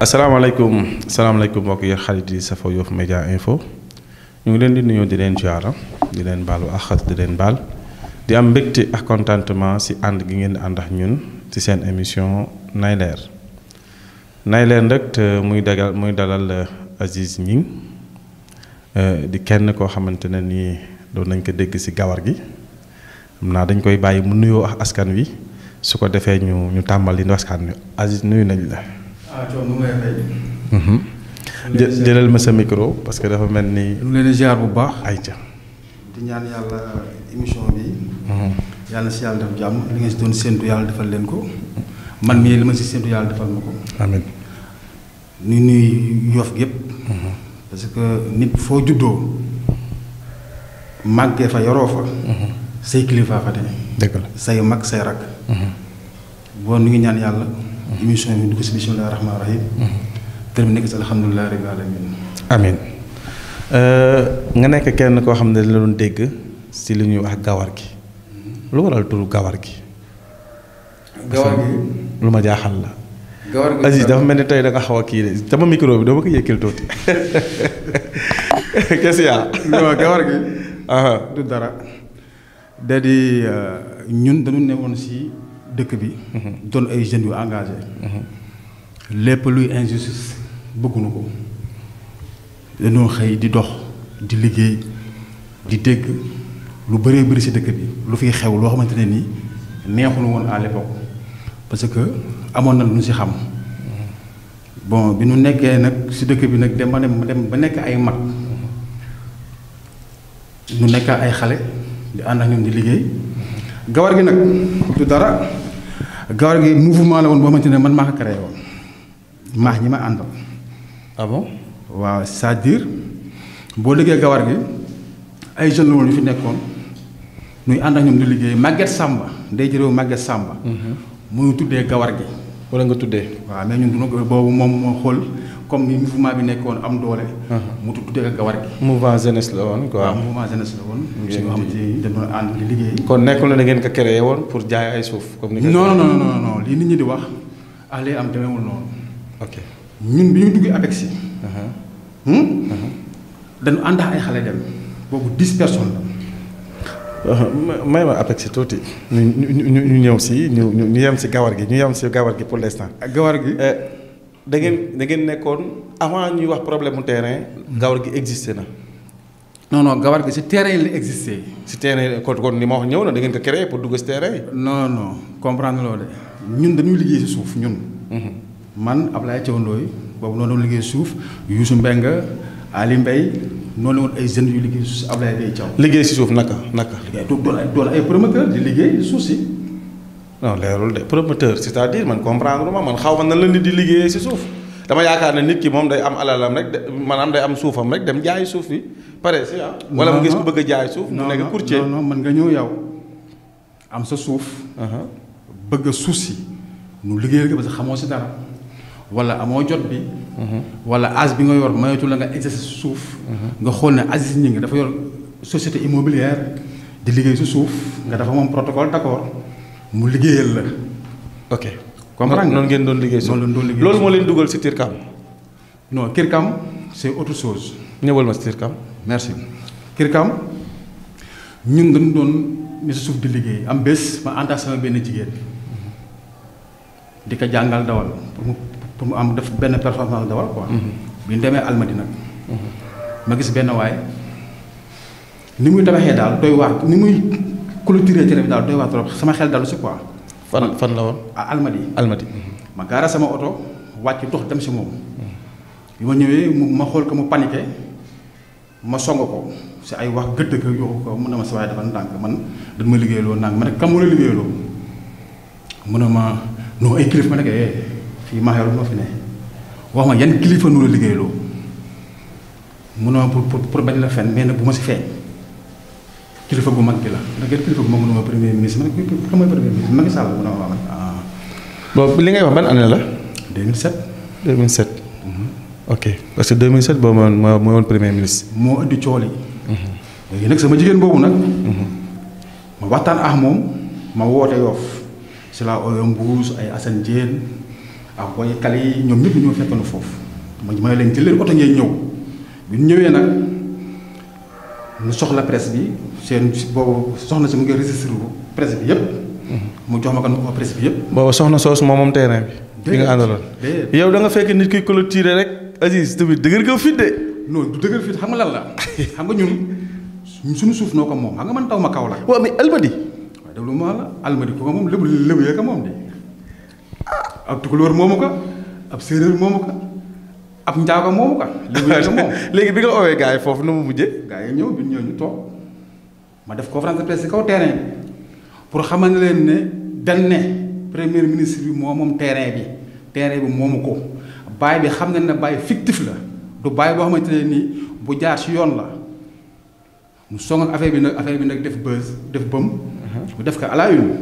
asalaamaaleykum mbokk yi xarit yi safo Yoff Média Info ñu ngi leen di nuyoo di leen ziara di leen baalu àq di leen baal di am mbégte ak contentement si ànd gi ngeen di ànd ak ñun ci seen émission Nay Leer rek te muy dalal Aziz Gningue di kenn koo xamante ne nii doon nañ ko dégg si gawar gi xam naa dañ koy bàyyi mu nuyoo ak askan wi su ko defee ñu tàmbali askan wi Aziz nuyu nañ la. jëlal ma sa micro parce que dafa mel ni. ñu leen di ziar bu baax. ayca. di ñaan yàlla émission bi. yàlla na si yàlla def jàmm li nga si doon séntu yàlla defal leen ko. man mii li ma si séntu yàlla defal ma ko. amiin. ñu nuy Yoff gépp parce que nit foo juddoo màggee fa yoroo fa. say kilifa fa ne. dëgg la say mag say rak. bon ñu ngi ñaan yàlla. émission bi dugg si bismillah rahmaan rahim. te mu nekk si alhamdulilah rabbil alamin. amiin nga nekk kenn koo xam ne la doon dégg si li ñuy wax gawar gi lu waral turu gawar gi. gawar gi lu ma jaaxal la. gawar gi Aziz dafa mel ni tey da nga xaw a kii de sama micro bi doo ma ko yëkkil tuuti. qu'est-ce qu'il y a. non gawar gi. du dara. da di ñun dañu newoon si dëkk bi. doon ay jeunes yu engagé. lépp luy injustice bëgguñu ko. dañoo xëy di dox di liggéey di dégg lu bëree bëri si dëkk bi lu fiy xew loo xamante ne nii neexuñu woon à l'époque parce que amoon na lu ñu si xam. bon bi ñu nekkee nag si dëkk bi nag dem ba nekk ay mag. ñu nekk ay xale di ànd ak ñoom di liggéey. gawar gi nag du dara gawar gi mouvement la woon boo xamante ne man maa ko créé woon maax ñi ma àndal. ah bon. waaw c'est-à-dire boo liggéey gawar gi ay jeunes la woon yu fi nekkoon ñuy ànd ak ñoom di liggéey Maguette Samba ndey jërew Maguette Samba. muy tuddee gawar gi. wala nga tuddee. waaw mais ñun du ko boobu moom moo xool comme ni mouvement bi nekkoon am doole. mu tuddee ko gawar gi. mouvement jeunesse la woon quoi. waaw mouvement jeunesse la woon. si nga xamante ni dañoo ànd di liggéey. kon nekkul na da ngeen ko créé woon pour jaay ay suuf. comme ni non lii nit ñi di wax lii am demeewul noonu. ok ñun bi ñu duggee APEX yi. dañu ànd ak ay xale dem boobu 10 personnes la. may ma APEX tuuti ñu ñëw si ñu yem si gawar gi pour l'instant. gawar gi da ngeen nekkoon avant ñuy wax problème mu terrain. gawar gi existé na. non gawar gi si terrain la existé. si terrain kon ni ma wax ñëw na da ngeen ko créé pour dugg si terrain yi. non comprendre loolu de ñun dañuy liggéey si suuf ñun. man Ablaye Thiaw Ndoye boobu noonu doon liggéey suuf Youssou Mbengue Ali Mbaye noonu la woon ay jeunes yu liggéey suuf si Ablaye Bey Thiaw. liggéey si suuf naka. doon ay promoteur di liggéey suuf si. non leerul de promoteur c'est-à-dire man comprendre man xaw ma nan la nit di liggéeyee si suuf dama yaakaar ne nit ki moom day am alalam rek maanaam day am suufam rek dem jaay suuf bi pare si wala mu gis ku bëgg a jaay suuf. mu nekk courtier non mën nga ñëw yow am sa suuf. bëgg a suuf si nu liggéeyal ko parce que xamoo si dara. wala amoo jot bi. wala âge bi nga yor mayetu la nga exercer suuf. nga xool ne Aziz Gningue dafa yor société immobilière di liggéey si suuf nga dafa moom protocole d'accord mu liggéeyal la. ok comprendre noonu ngeen doon liggéey suuf loolu moo leen dugal si Tirkam. non Kirkam c'est autre chose. ñëwal ma si Tirkam. merci Kirkam ñun dañu doon ne si suuf di liggéey am bés ma ànd ak sama benn jigéen di ko jàngal dawal pour mu am def benn performance dawal quoi. bi ñu demee Almadi nag. ma gis benn waay ni muy tabaxee daal doy waar ni muy clôturer tere bi daal doy waar trop sama xel dalu si quoi. fan la woon. Almadi. ma gaara sama oto wàcc dox dem si moom. bi ma ñëwee ma xool ko mu paniqué ma song ko si ay wax gëdd ko yokku ko mun na ma sa waaye dafa ndànk man dañ ma liggéeyloo ndànk ma ne kam mu la liggéeyloo mun na ma non ay kilifa ma ne fii maa yor ma fi ne wax ma yan kilifa nu la liggéeyloo munoo pour bañ la fen mais nag bu ma si feeñ kilifa gu mag gi la ndax yan kilifa gu mag munoo premier ministre ma ne ko xam nga premier ministre Macky Sall munoo wax boobu li ngay wax ban année la. 2007. ok parce que 2007 boobu mooy woon premier ministre. moo indi cool yi. léegi nag sama jigéen boobu nag. ma waxtaan ak moom ma woote Yoff si la ooyo Mbuus ay Assane Diène ak booy kale yi ñoom ñëpp ñoo fekkoon foofu ma leen jël leen oto ngeen ñëw bi ñu ñëwee nag ñu soxla presse bi seen boobu soxna si mu ngi registré presse bi yëpp. mu jox ma ko presse bi yëpp. boobu soxna soosu moom terrain bi. bi nga àndaloon yow da nga fekk nit ki clôturé rek Aziz tamit dëgër nga fit de. non du dëgër fit xam nga lan la xam nga ñun suñu suuf noo ko moom xam nga man taw ma kaw la. waaw mais Almadi. waaw déglu ma la Almadi ko moom lébu yee ko moom de ab tukulóor moomu ko ab séeréer moomu ko ab njaago moomu ko lébu yee ko moom. léegi bi nga oowee gars yi foofu nu mu mujjee. gars yi ñëw bi ñëw ñu toog ma def conférence de presse ci kaw terrain bi pour xamal leen ne dañ ne premier ministre bi moom terrain bi moomu ko baay bi xam nañ ne baay fictif la du baay boo xamante ne nii bu jaar ci yoon la mu song ak affaire bi nag def buzz def bëm. mu def ko à la une.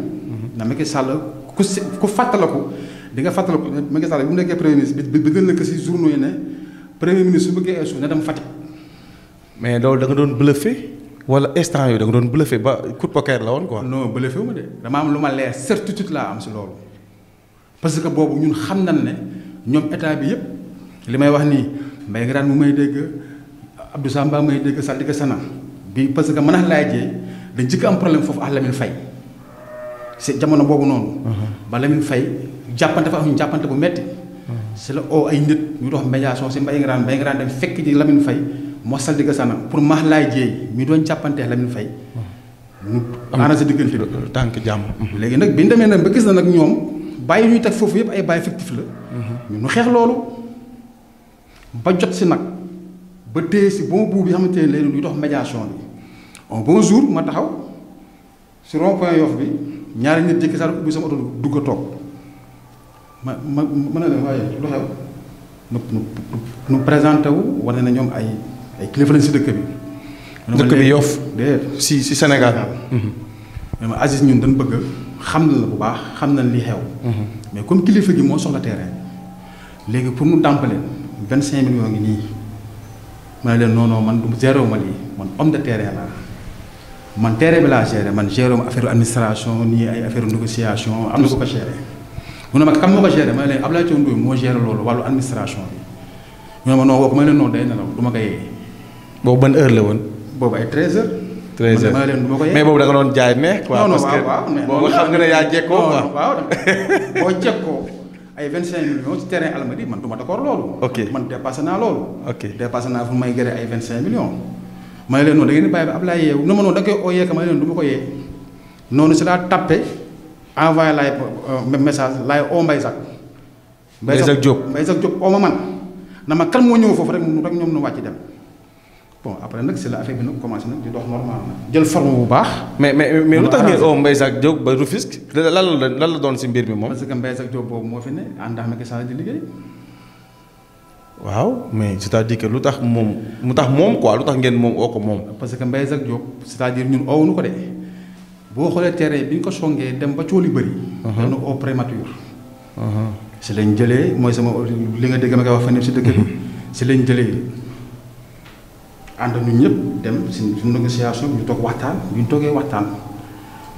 na Macky Sall ku fàttaliku di nga fàttaliku Macky Sall bi mu nekkee premier ministre bi gën na ko ci journaux yi ne premier ministre su bëggee ay suuf na dem Fatick. mais loolu da nga doon bluffé wala instant yooyu da nga doon bluffé ba coup de poker la woon quoi. non bluffé wu ma de dama am lu ma leer certitude laa am ci loolu parce que boobu ñun xam nañ ne ñoom état bi yëpp li may wax nii mbay nga daan mu may dégg Abdou Samba may dégg Sadika Sana bi parce que mën a laay jee dañ jëkk am problème foofu ak Lamine Faye ci jamono boobu noonu. ba Lamine Faye jàppante fa am jàppante bu metti ci la oo ay nit ñu dox médiation ci mbay nga daan dem fekk ji Lamine Faye moo Sadika Sana pour maax laay jeey mi doon jàppantee Lamine Faye mu arrangé diggante bi tànk jàmm. léegi nag bi ñu demee nag ba gis na nag ñoom bàyyi ñuy teg foofu yëpp ay bàyyi fictif la. ñu xeex loolu ba jot ci nag ba téye ci bon bout bi xamante ne léegi ñuy dox médiation bi un bon jour ma taxaw ci rond point Yoff bi ñaari nit jékki saa ubbi sama oto dugg a toog ma ne leen waaye lu xew nu présenté wu wane na ñoom ay kilifa lañ ci dëkk bi. dëkk bi Yoff déedéet ci Sénégal. mais ma Aziz ñun dañ bëgg xam na la bu baax xam nañ li xew. mais comme kilifa gi moo soxla terrain léegi pour nu dàmpaleen 25 millions ngi nii ma ne leen non man du géré wu ma lii man homme de terrain laa man terrain bi laa géré man géré wu ma affaire administration nii ay affaire négociation am na ko ko géré. mu ne ma kan moo ko géré ma ne leen Abdoulaye Thiaw Ndoye moo géré loolu wàllu administration bi ñu ne ma non woo ko ma ne leen noonu day nelaw du ma ko yee. boobu ban heure la woon. boobu ay 13h. 13h ma leen du ma ko yee. mais boobu da nga doon jaay neex. quoi parce que boobu xam nga ne yaa jekkoo quoi. waaw boo jekkoo ay 25 millions ci terrain Almadies man du ma d'accord loolu. ok man dépassé naa loolu. ok dépassé naa fu may gëree ay 25 millions. ma ne leen noonu da ngeen di bàyyi ba Ablaye yeewu non non da koy oo yee ka ma ne leen du ma ko yee noonu si laa tapé envoyé laay message laay oo Mbaye Sakh. Mbaye Sakh Diop oo ma man na ma kan moo ñëw foofu rek ñoom ñu wàcc dem. bon après nag c'est la affaire bi nag commencé nag di dox normal nag jël forme bu baax. mais lu tax ngeen oo Mbaye Sakh Diop ba Rufisque lan la doon ci mbir mi moom. parce que Mbaye Sakh Diop boobu moo fi ne ànd ak Macky Sall di liggéey. waaw mais c'est-à-dire que lu tax moom quoi lu tax ngeen moom oo ko moom. parce que Mbaye Sakh Diop c'est-à-dire ñun oowuñu ko de boo xoolee terrain bi ñu ko songee dem ba cooli bëri. dañu oo prémature. si lañ jëlee mooy sama li nga dégg ma koy wax fan si dëkk bi. si lañ jëlee. ànd ñun ñëpp dem suñu négociation ñu toog waxtaan bu ñu toogee waxtaan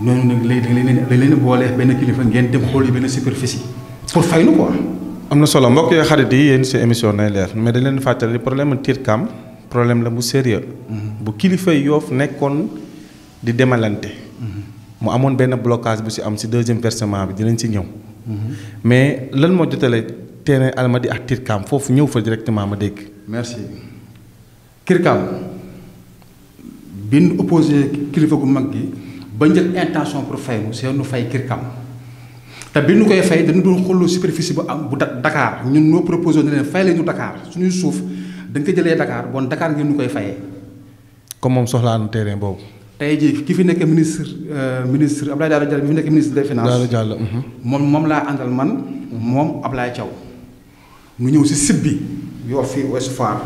noonu nag léegi dañ leen boolee benn kilifa ngeen dem xool yi benn superficie pour fay nu quoi. am na solo mbokk yoo xarit yi yéen si émission Nay Leer mais dañ leen fàttali problème Tirkam problème la bu sérieux bu kilifa Yoff nekkoon di demalante. mu amoon benn blocage bu si am si deuxième versement bi dinañ si ñëw. mais lan moo jotale terrain Almadies ak Tirkam foofu ñëw fa directement ma dégg. merci. Kirkam bi ñu opposé kilifa gu mag gi ba njël intention pour fay mu see nu fay Kirkam te bi ñu koy fay dañu doon xooloo superficie bu am bu Dakar ñun noo proposé ne leen fay la ñu Dakar suñuy suuf da nga ko jëlee Dakar bon Dakar ngeen ñu koy fayee. comme moom soxlaa na terrain boobu. tey jii ki fi nekk ministre Abdoulaye Daouda Diallo bi fi nekk ministre des finances. Daouda Diallo. moom laa àndal man. moom Ablaye Thiaw. ñu ñëw si site bi Yoff fii Ouest Foire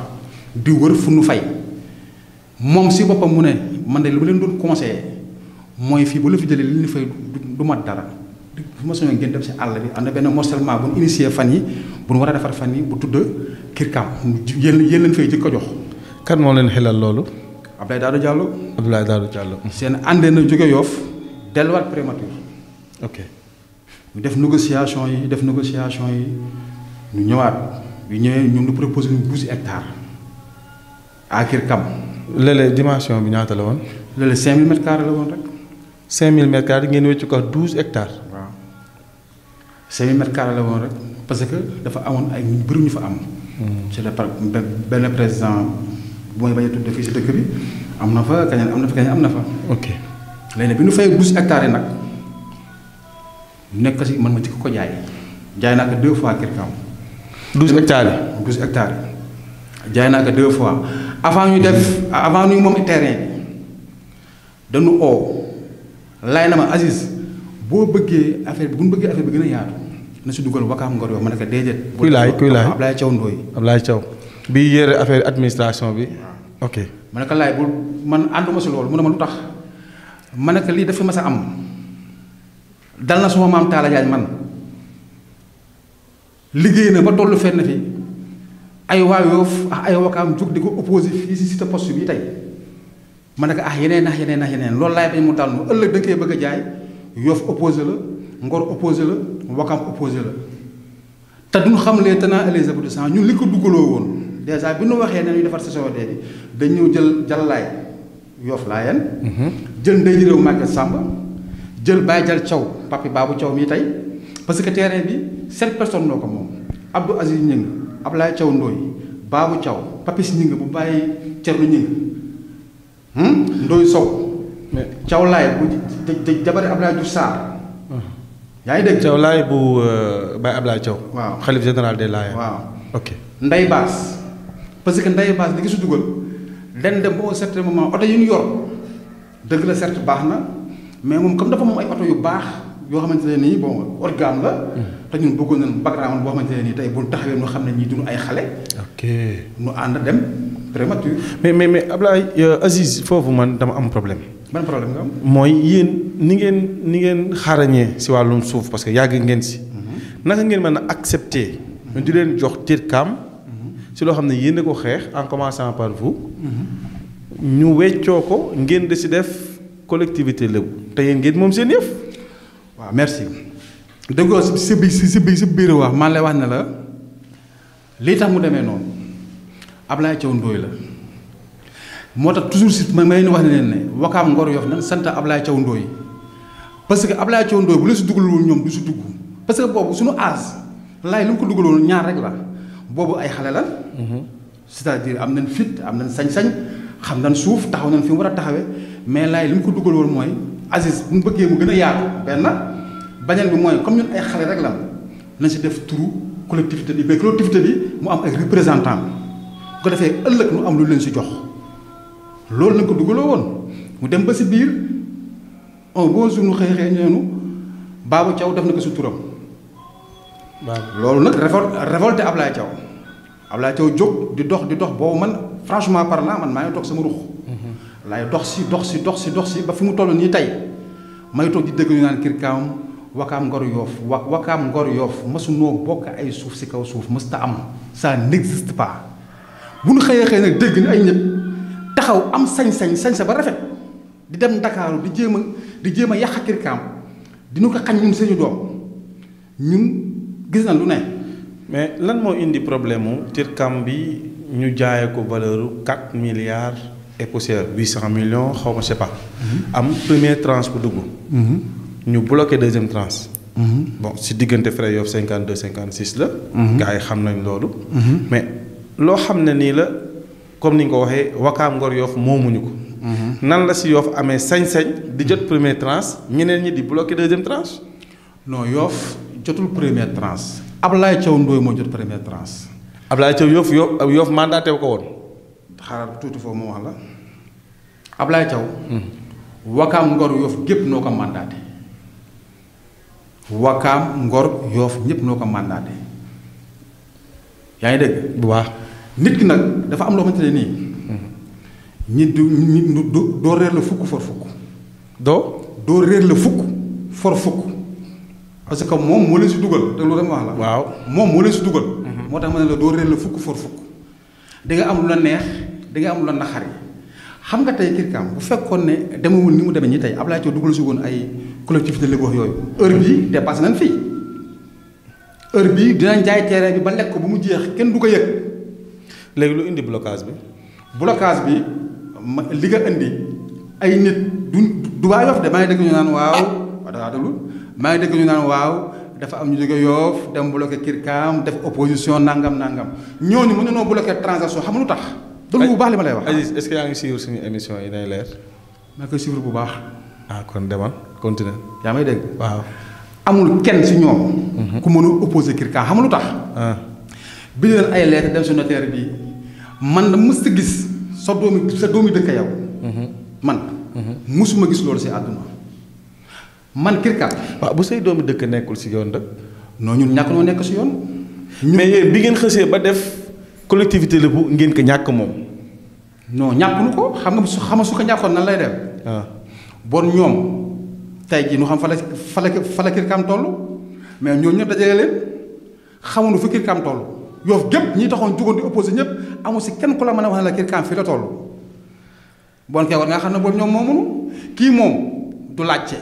di wër fu nu fay moom si boppam mu ne man de lu ma leen doon conseillé mooy fii bu la fi jëlee li ñu fay du mat dara fu ma soñoon ngeen dem si àll bi am na benn morcellement bu ñu initié fan yi bu ñu war a defar fan yi bu tudd Kirkam yéen leen fay jëkk a jox. kan moo leen xelal loolu. Abdoulaye Daouda Diallo. Abdoulaye Daouda Diallo. seen àndee na jóge Yoff delluwaat prémature. ok ñu def négociation yi ñu ñëwaat bi ñëwee ñu proposé ñu 12 hectares à Kirkam. léeg-léeg dimension bi ñaata la woon. léeg-léeg 5000 mètres carrés la woon rek. 5000 mètres carrés ngeen wéccu ko 12 hectares. waaw 5000 mètres carrés la woon rek parce que dafa amoon ay ñu bëri ñu fa am. ci la benn président bu may bañ a tudd fii si dëkk bi am na fa kañaan am na fa. ok léegi nag bi ñu fay 12 hectares yi nag nekk si man ma ci ko jaay naa ko 2 fois Kirkam. 12 hectares yi. 12 hectares yi jaay naa ko 2 fois avant ñu moom terrain bi dañu oo laay na ma Aziz boo bëggee affaire bi bu ñu bëggee affaire bi gën a yaatu na si dugal Wakaam Ngor Yoff ma ne ko déedéet. kuy laay Ablaye Thiaw Ndoye. Ablaye Thiaw bi yére affaire administration bi. ok ma ne ko laay bu man ànduma si loolu mu ne ma lu tax ma ne ko lii dafa mas a am dal na suma maam Talla Diagne man liggéey na ba tollu fenn fi ay waa Yoff ay Wakaam jóg di ko opposé fii si cité poste bi tey ma ne ko yeneen loolu laay bañ mu dal nu ëllëg da nga koy bëgg a jaay Yoff opposé la Ngor opposé la Wakaam opposé la te duñ xam les tenants et les aboutissants ñun li ko duggaloo woon dèjà bi ñu waxee ne ñu defar CCOD bi dañ ñëw jël jàllaay Yoff Laayeen jël ndey ji réew Maguette Samba jël Baye Jal Thiaw papi Babou Thiaw mii tey parce que terrain bi 7 personnes noo ko moom Abdou Aziz Ñing Ablaye Thiaw Ndoye Babou Thiaw Papis Ñing bu bàyyi Cerno Ñing Ndoye Sow Thiaw Laay bu jabari Ablaye Diouf Sarr yaa ngi dégg Thiaw Laay bu Baye Ablaye Thiaw waaw xalif général des Layènes waaw ok Ndey Baas parce que Ndey Baas li gi su dugal den dem ba un certain moment oto yi ñu yor dëgg la certes baax na mais moom comme dafa moom ay oto yu baax yoo xamante ne nii bon organe la te ñun bëggoon nañ background boo xamante ne nii tey bu taxawee ñu xam ne ñii duñu ay xale ok ñu ànd dem prémature mais Ablaye Aziz foofu man dama am problème ban problème nga am mooy yéen ni ngeen xarañee si wàllum suuf parce que yàgg ngeen si naka ngeen mën a accepter ñu di leen jox Kirkam si loo xam ne yéen a ko xeex en commençant par vous ñu weccoo ko ngeen di si def collectivité lébu te yéen ngeen moom seen yëf. waaw merci déggoo si biir wax man lay wax ne la lii tax mu demee noonu Ablaye Thiaw Ndoye la moo tax toujours si may leen wax ne leen ne Wakaam Ngor Yoff nan sant Ablaye Thiaw Ndoye parce que Ablaye Thiaw Ndoye bu leen si dugalul ñoom du si dugg parce que boobu suñu âge laay lu mu ko dugaloon ñaar rek la boobu ay xale lan c'est-à-dire am nañ fit am nañ sañ-sañ xam nañ suuf taxaw nañ fi mu war a taxawee mais laay li mu ko dugaloon mooy Aziz bu mu bëggee mu gën a yaatu benn bañal bi mooy comme ñun ay xale rek lan nañ si def turu collectivité bi mais collectivité bi mu am ay représentant bu ko defee ëllëg nu am lu leen si jox loolu lañ ko dugaloo woon mu dem ba si biir un beau jour nu xëy ñoonu Babou Thiaw def na ko si turam loolu nag révolté Ablaye Thiaw jóg di dox boobu man franchement parlant man maa ngi toog sama ruux laay dox si ba fi mu toll nii tey may toog di dégg ñu naan Kirkam Wakaam Ngor Yoff Wakaam Ngor Yoff mësunoo bokk ay suuf si kaw suuf mësta am ça n'existe pas bu ñu xëyee nag dégg ni ay ñëpp taxaw am sañ sa ba rafet di dem Ndakaaru di jéem a yàq Kirkam dina ko xañ ñun suñu doom ñun gis na lu ne. mais lan moo indi problème mu Kirkam bi ñu jaayee ko valeur 4 milliards et poussière 800 millions xaw ma je sais pas. am première tranche bu dugg. ñu bloqué deuxième tranche. bon si diggante frais Yoff 52 56 la. gars yi xam nañ loolu. mais loo xam ne nii la comme ni nga ko waxee Wakaam Ngor Yoff moomuñu ko. nan la si Yoff amee sañ-sañ di jot première tranche ñeneen ñi di bloqué deuxième tranche. non Yoff jotul première tranche. Ablaye Thiaw Ndoye moo jot première tranche. Ablaye Thiaw Yoff mandaté ko woon. xaaral tuuti foofu moo wax la Ablaye Thiaw. Wakaam Ngor Yoff gépp noo ko mandaté. Wakaam Ngor Yoff ñëpp noo ko mandaté. yaa ngi dégg. bu baax nit ki nag dafa am loo xamante ne nii. nit doo réer la fukk for fukk. doo réer la fukk for fukk. parce que moom moo leen si dugal te loolu rek ma wax la. waaw moom moo leen si dugal. moo tax ma ne la doo réer la fukk for fukk. di nga am lu la neex di nga am lu la naxari xam nga tey Kirkam bu fekkoon ne demewul ni mu demee ñi tey Ablaye Thiaw dugal si woon ay collectivité léegi wax yooyu heure bii dépassé nañ fii heure bii dinañ jaay terrain bi ba lekk ko bu mu jeex kenn du ko yëg. léegi lu indi blocage bi. blocage bi li nga indi ay nit du waa Yoff de maa ngi dégg ñu naan waaw dafa déglu maa ngi dégg ñu naan waaw dafa am ñu jóge Yoff dem bloqué Kirkaam def opposition nangam ñooñu mën nañoo bloqué transaction xam lu tax. déglu bu baax li ma lay wax. Aziz est-ce que yaa ngi suivre suñu émission yi day leer. maa ngi koy suivre bu baax. ah kon demal continue. yaa may dégg. waaw. amul kenn si ñoom. ku mën a opposé Kirkaam xam lu tax. bind leen ay lettre dem si notaire bi man mës a gis sa doomi dëkk yow. man. musuma gis loolu si àdduna. man Kirkaam. waaw bu say doomi dëkk nekkul si yoon rek. non ñun ñàkk noo nekk si yoon. mais yéen bi ngeen xësee ba def collectivité la bu ngeen ko ñàkk moom. non ñàkkunu ko xam nga su ko ñàkkoon nan lay dem. bon ñoom tey jii ñu xam fa la Kirkaam toll mais ñooñu ñëpp dajale leen xamuñu fa Kirkaam toll Yoff gépp ñi taxoon jugoon di opposé ñëpp amul si kenn ku la mën a wax ne la Kirkaam fii la toll. bon kay war nga xam ne boobu ñoom moomunu kii moom du laajte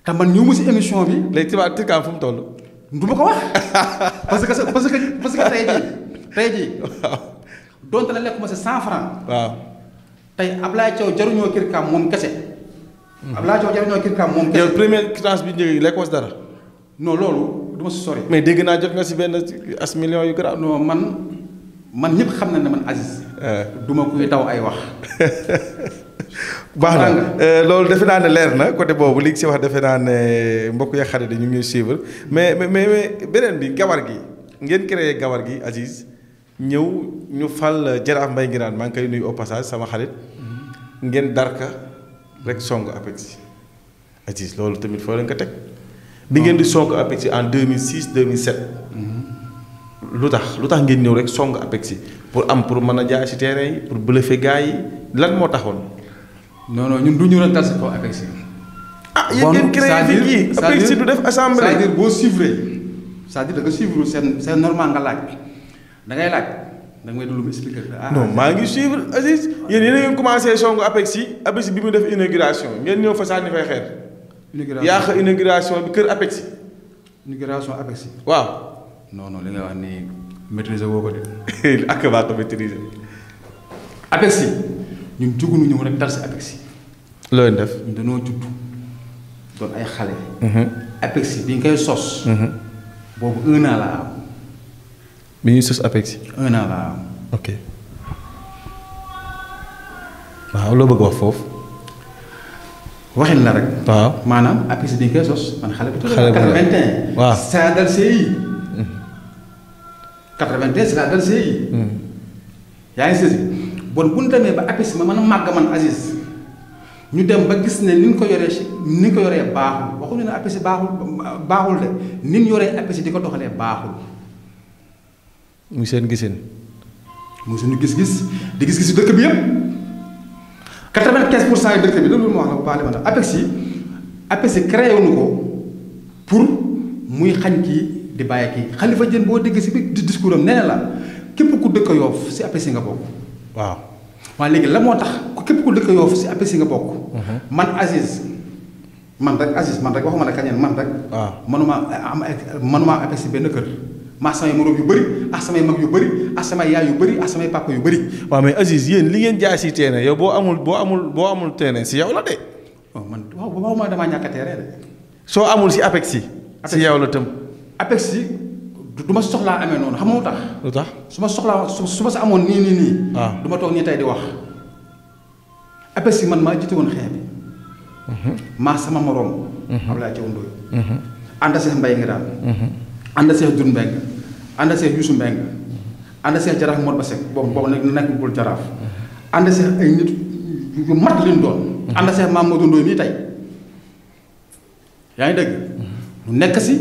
te man ñëw ma si émission bi. léegi tubaab Kirkaam fu mu toll. du ma ko wax parce que tey jii. waaw donte la lekkuma si 100 francs. waaw. tey Ablaye Thiaw jaruñoo Kirkaam moom kese. Ablaye Thiaw jaruñoo Kirkaam moom kese. yow première quittance bi njëkk lekkoo si dara. non loolu du ma si sori. mais dégg naa jot nga si benn as millions yu garaaw. non man ñëpp xam na ne man Aziz. du ma kuy daw ay wax. baax na loolu defe naa ne leer na côté boobu li nga si wax defe naa ne mbokk ya xarit ñu ngi suivre mais beneen bi gawar gi ngeen créé gawar gi Aziz ñëw ñu fal Jaraaf Mbaye Nguirane maa ngi koy nuyu au passage sama xarit ngeen darka rek song APEX Aziz loolu tamit foo leen ko teg. bi ngeen di song APEX en 2006 2007. lu tax ngeen ñëw rek song APEX pour mën a jaay si terrain yi pour bluffer gars yi lan moo taxoon. non ñun du ñu rek dal si kaw APEX. yéen ngeen créé fi kii APEX du def assemblée. c'est-à-dire boo suivre c'est-à-dire da nga suivre c'est normal nga laaj da ngay laaj da nga may déglu ma expliquer. non maa ngi suivre Aziz yéen a ngeen commencé song APEX bi mu def inauguration ngeen ñëw fa sànni fay xeer. inauguration inauguration bi kër APEX. inauguration APEX. waaw. non li nga wax ni maîtriser woo ko de. ak baa ko maîtriser. APEX ñun juguñu ñëw rek dal si APEX. looy def. ñun dañoo judd doon ay xale. APEX bi nga koy sos. boobu 1 an la am. bi ñuy sos APEX. 1 an la am. ok waaw loo bëgg wax foofu. waxin la rek. waaw maanaam APEX bi nga koy sos man xale bu tudd. xale bu 81. waaw saa dal CI. 81 c'est la dal CI. yaa ngi saisi bon bu ñu demee ba APEX ma mën a màgg man Aziz ñu dem ba gis ne ni ñu ko yoree baaxul waxuñu ne APEX baaxul de ni ñu yoree APEX di ko doxalee baaxul. muy seen gisin. muy suñu gis-gis di gis-gis dëkk bi yëpp 95% yi dëkk bi loolu ma wax la bu baax li ma ne APEX créé wuñu ko pour muy xañ kii di bàyyi kii Khalifa Diène boo dégg si biir discours am nee na la képp ku dëkk Yoff si APEX nga bokk. waaw. waaye léegi la moo tax képp ku dëkk Yoff si APEX nga bokk. man Aziz man rek waxuma la kañeen man rek. waaw manuma APEX benn kër. maa samay moroom yu bëri ak samay mag yu bëri ak samay yaay yu bëri ak samay papa yu bëri. waaw mais Aziz yéen li ngeen jaay si terrain yow boo amul terrain si yow la de. man waaw ma damaa ñàkk a terrain de. soo amul si APEX si yow la tëm. APEX du ma soxlaa amee noonu xam nga lu tax. lu tax su ma soxlaa su ma sa amoon nii. waaw du ma toog nii tey di wax. APEX man maa jiite woon xeex bi. maa sama moroom. Abdoulaye Thiaw Ndoye. ànd Cheikh Mbaye Nguirane. ànd Cheikh Doudou Mbengue. ànd Cheikh Youssou Mbengue. ànd Cheikh Jaraaf Mor Ba Seck boobu nekk bul Jaraaf. ànd Cheikh ay nit yu mat li ñu doon. ànd Cheikh Mamadou Ndoye mii tey. yaa ngi dégg. ñu nekk si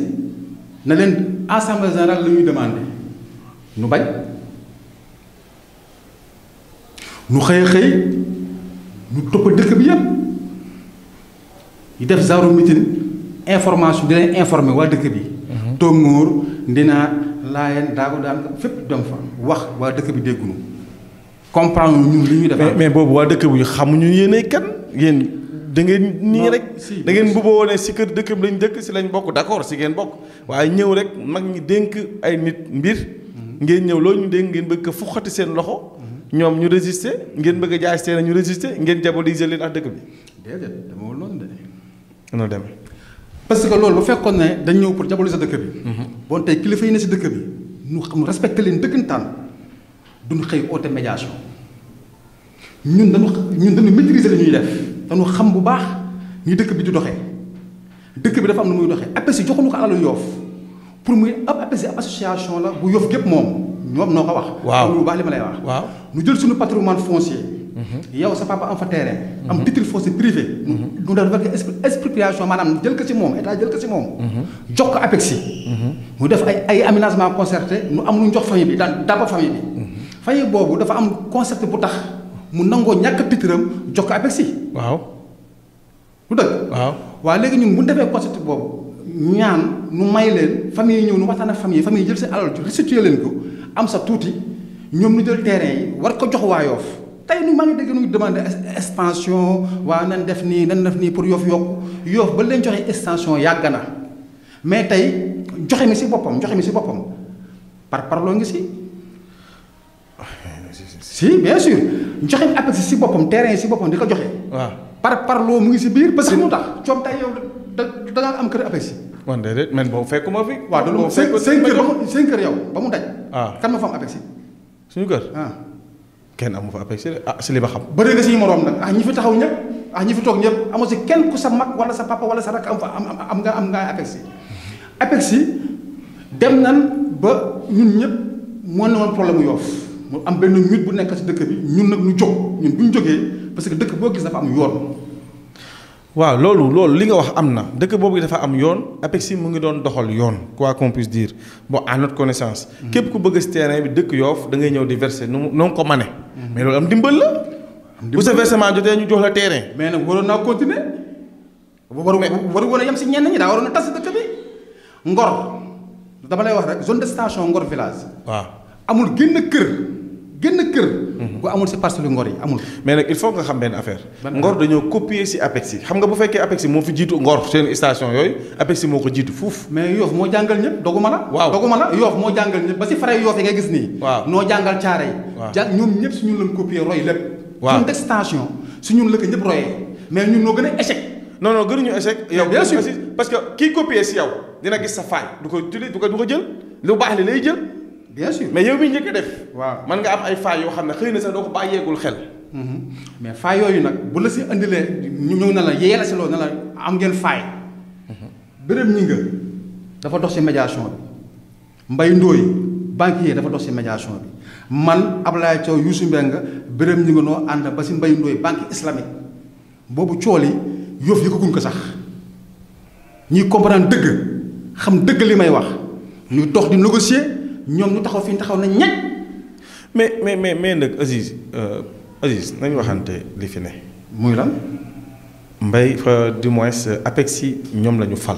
na leen assemblée générale la ñuy demandé ñu bañ. ñu xëy ñu topp dëkk bi yëpp ñu def genre meeting information di leen informer waa dëkk bi. Tongoor Ndinaat Laayeen Daago daan fépp dem fa wax waa dëkk bi dégguñu comprendre ñun li ñuy def. mais boobu waa dëkk bi xamuñu yéenay kan yéen da ngeen nii rek si da ngeen mbubboo ne si kër dëkkam lañ dëkk si lañ bokk d'accord si ngeen bokk waaye ñëw rek mag ñi dénk ay nit mbir ngeen ñëw loolu ñu dénk ngeen bëgg ko fuxati seen loxo ñoom ñu résister ngeen bëgg a jaay seen ñu résister ngeen diaboliser leen ak dëkk bi. déedéet demewul noonu de. dana demee. parce que loolu bu fekkoon ne dañ ñëw pour diaboliser dëkk bi. bon tey kilifa yi ne si dëkk bi ñu xam respecté leen dëggantaan duñu xëy oote médiation ñun dañu maîtriser li ñuy def dañu xam bu baax ni dëkk bi di doxee dëkk bi dafa am na muy doxee APEXI joxuñu ko alalu Yoff pour muy APEXI ab association la bu Yoff gépp moom ñoom noo ko wax. waaw lu baax li ma lay wax. waaw ñu jël suñu patrimoine foncier. yow sa papa am fa terrain. am titre foncier privé. ñu def expropriation maanaam jël ko ci moom état jël ko ci moom. jox ko APEXI. mu def ay aménagement concerté ñu am lu ñu jox famille bi dàmpa famille bi. famille boobu dafa am concept bu tax mu nangoo ñàkk titre am jox ko APEXI. waaw. lu dëgg. waaw léegi ñun bu ñu defee concept boobu ñaan nu may leen famille yi ñëw nu waxtaan ak famille yi jël seen alal restitué leen ko am sa tuuti ñoom ñu jël terrain yi war ko jox waa Yoff tey nu maa ngi dégg nu ngi demandé extension waa nan def nii pour Yoff Yoff ba leen joxe extension yàgg na mais tey joxe mi si boppam parloo ngi si bien sûr joxe mi APEXI si boppam terrain yi si boppam di ko joxe. waaw parloo mu ngi si biir parce que mu tax coom tey yow da nga am kër APEXI. man déedéet man boobu fekkuma fi. waaw loolu seen kër yow ba mu daj. kan ma fa am APEXI. suñu kër. kenn amu fa APEXI de si li ba xam. bëri nga si moroom nag ñi fi taxaw ñëpp ñi fi toog ñëpp amoo si kenn ku sa mag wala sa papa wala sa rakk am nga APEXI. APEXI dem nan ba ñun ñëpp moo ne woon problème mu Yoff mu am benn mythe bu nekk si dëkk bi ñun nag ñu jóg ñun bu ñu jógee parce que dëkk boo gis dafa am yoon. waaw loolu li nga wax am na dëkk boobu dafa am yoon APEXI mu ngi doon doxal yoon quoi qu'on puisse dire bon à notre connaissance. képp ku bëgg si terrain bi dëkk Yoff da ngay ñëw di verser nu ko mane. mais loolu am dimbal la. bu sa versement jotee ñu jox la terrain. mais nag waroon naa continuer. waru woon a yem si ñenn ñi daa waroon a tas dëkk bi. Ngor dama lay wax rek zone de station Ngor village. waaw amul génn kër. bu amul si parcelle Ngor yi amul. mais nag il faut nga xam benn affaire. Ngor dañoo copier si APEXI xam nga bu fekkee APEXI moo fi jiitu Ngor seen station yooyu APEXI moo ko jiitu fuuf. mais Yoff moo jàngal ñëpp doguma la. waaw doguma la Yoff moo jàngal ñëpp ba si fare Yoff yi nga gis nii. waaw noo jàngal caare yi. waaw ñoom ñëpp si ñun lañ copier roy lépp. waaw zone d'extension si ñun la ko ñëpp royee mais ñun noo gën a échec. non gënuñu échec. yow bien sûr parce que kii copier si yow dina gis sa faay du ko jël lu baax li lay jël. bien sûr mais yow mi njëkk a def. waaw man nga am ay faay yoo xam ne xëy na sax doo ko bàyyeegul xel. mais faay yooyu nag bu la si indilee ñu ñëw na la yee la si loolu na la am ngeen faay. Birame Gningue dafa dox si médiation bi Mbaye Ndoye banquier dafa dox si médiation bi man Ablaye Thiaw Youssou Mbengue Birame Gningue noo ànd ba si Mbaye Ndoye banque islamique boobu cool yi Yoff yëkkaguñ ko sax ñuy comprendre dëgg xam dëgg li may wax ñuy dox di négocier ñoom ñu taxaw fi ñu taxaw na ñett. mais nag Aziz nañu waxante li fi ne. muy lan. Mbaye du moins APEXI ñoom la ñu fal.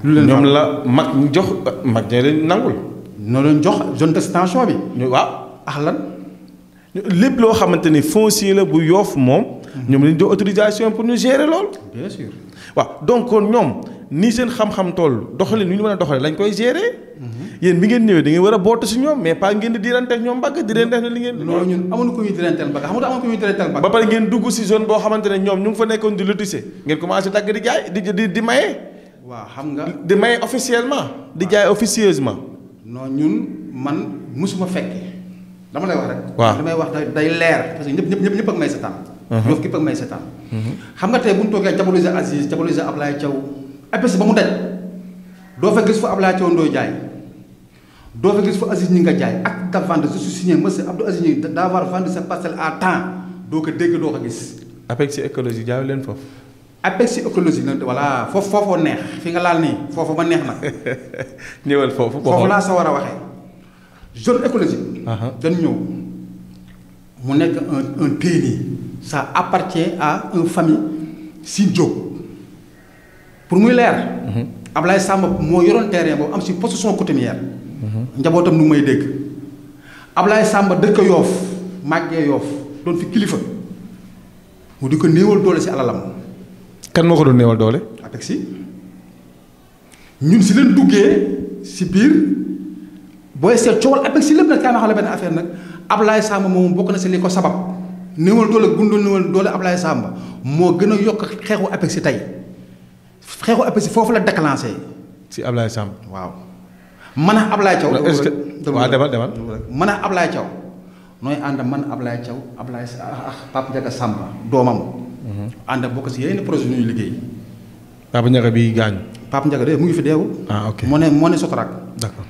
ñoom la mag ñu jox mag ñoo leen nangul. ñoo leen jox zone d'extension bi. ñu waaw ak lan. lépp loo xamante ni foncier la bu Yoff moom. ñoom lañ jox autorisation pour ñu gérer lool. bien sûr. waaw donc kon ñoom nii seen xam-xam toll doxalin ni ñu mën a doxalee lañ koy gérer. yéen bi ngeen ñëwee da ngeen war a bootu si ñoom mais pas ngeen di diranteeg ñoom mbagg di leen def ne li ngeen. non ñun amuñu ko ñuy diranteel mbagg xam nga amuñu ko ñuy diranteel mbagg. ba pare ngeen dugg si zone boo xamante ne ñoom ñu ngi fa nekkoon di lotissé ngeen commencé dagg di jaay di maye. waaw xam nga. di maye officiellement di jaay officieusement. non ñun man musuma fekke dama lay wax rek. waaw li may wax day leer parce que ñëpp ak may setaan. Yoff képp ak may setaan. xam nga tey bu ñu toogee diaboliser Aziz diaboliser Ablaye Thiaw APEXI ba mu daj doo fa gis fa Ablaye Thiaw Ndoye jaay doo fa gis fa Aziz ñi nga jaay acte de vente je suis signé monsieur Abdou Aziz ñi d'avoir vendu sa parcelle à temps doo ko dégg doo ko gis. APEXI écologie jaay leen foofu. APEXI écologie nag voilà foofoo neex fi nga laal nii foofu ma neex nag. ñëwal foofu. foofu laa sa war a waxee. zone écologique. dañ ñëw mu nekk un pays ça appartient à une famille Sine Diop pour muy leer. Ablaye Samba moo yoroon terrain boobu am si possession coutumière. njabootam nu may dégg. Ablaye Samba dëkk Yoff màggee Yoff doon fi kilifa mu di ko néewal doole si alalam. kan moo ko doon néewal doole. APEX ñun si leen duggee si biir booy seet coowal APEX lépp nag kaay ma xam la benn affaire nag Ablaye Samba moom bokk na si li ko sabab néewal doole gundoon néewal doole Ablaye Samba moo gën a yokk xeexu APEX tey xeexu APEX foofu la déclenché. si Ablaye Samba. waaw man ak Ablaye Thiaw. est-ce que waaw demal. man ak Ablaye Thiaw nooy ànd man Ablaye Thiaw Ablaye Pape Ndiaga Samba doomam. ànd bokk si yeneen projet ñuy liggéey. Pape Ndiaga bi gaañu. Pape Ndiaga de mu ngi fi deewul. ah ok moo ne Sotrac. d'accord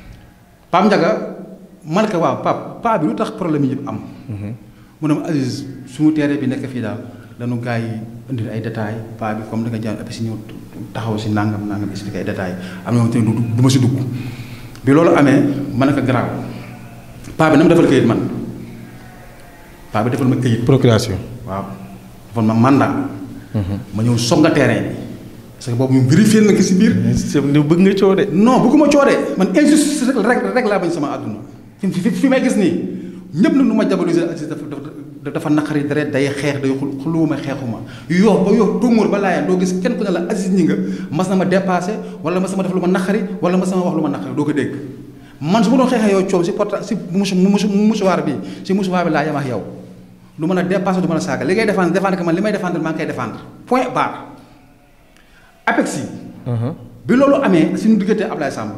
Pape Ndiaga man ko waaw Pape bi lu tax problème yi yëpp am. mu ne ma Aziz suñu terrain bi nekk fii daal dañu gars yi indil ay détails Pape bi comme da nga jaan APEX ñëw taxaw si nangam expliqué ay détails am na moom tamit du ma si dugg bi loolu amee ma ne ko garaaw Pape bi na mu defal këyit man Pape bi defal ma këyit. procuration. waaw defal ma mandat. ma ñëw songa terrain bi. parce que boobu ñu vérifié na ko si biir. ni bëgg nga coo de. non bëgguma coo de man injustice rek laa bañ sama àdduna fi may gis nii ñëpp nag nu ma diaboliser dafa naqari deret day xeex day xuluwuma xeexuma yoo ba yoo tóngoor ba laayaan doo gis kenn ku ne la Aziz ñi nga mas na ma dépassé wala mas na ma def lu ma naqari wala mas na ma wax lu ma naqari doo ko dégg man su ma doon xeexee yow coow si porta si musuwaar bi si musuwaar bi laa yem ak yow du mën a dépassé du mën a saaga li ngay défendre que man li may défendre maa ngi koy défendre point barre APEX yi bi loolu amee suñu diggante Ablaye Samba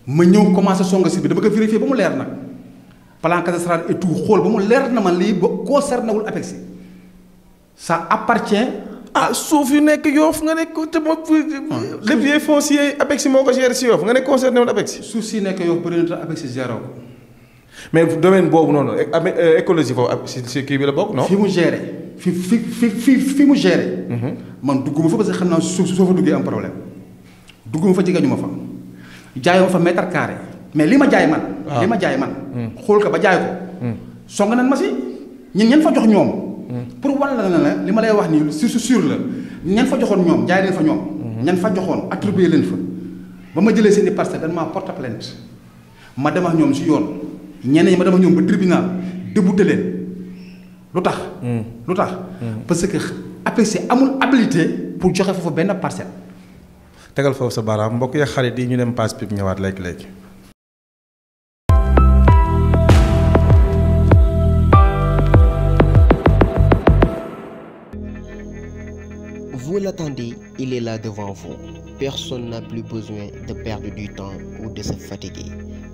ma ñëw commencé songa si bi dama ko vérifier ba mu leer nag plan cadastral et tout xool ba mu leer na man lii ba concerné wul APEX yi ça appartient. suuf yu nekk Yoff nga nekk te moom levier foncier APEX moo ko géré si Yoff nga nekk concerné wul APEX. suuf si nekk Yoff bëri na APEX géré ko. mais domaine boobu noonu écologie foofu si kii bi la bokk non. fi mu géré fi mu géré. man dugguma fa parce que xam naa suuf soo fa duggee am problème dugguma fa jigéen ñu ma fa jaayoo fa mètre carré mais li ma jaay man. li ma jaay man. xool ko ba jaay ko. song nañ ma si ñen fa jox ñoom. pour wan la ne li ma lay wax nii sur la ñan fa joxoon ñoom jaay leen fa ñoom. ñan fa joxoon attribué leen fa ba ma jëlee seen i parcelle dañ maa porte plainte ma dem ak ñoom si yoon ñenn ñi ma dem ak ñoom ba tribunal débouté leen lu tax. parce que APEX amul habilité pour joxe foofu benn parcelle. tegal foofu sa baaraam mbokk yi xarit yi ñu dem passe pib ñëwaat léegi. Vous l'attendez, il est là devant vous. Personne n'a plus besoin de perdre du temps ou de se fatiguer.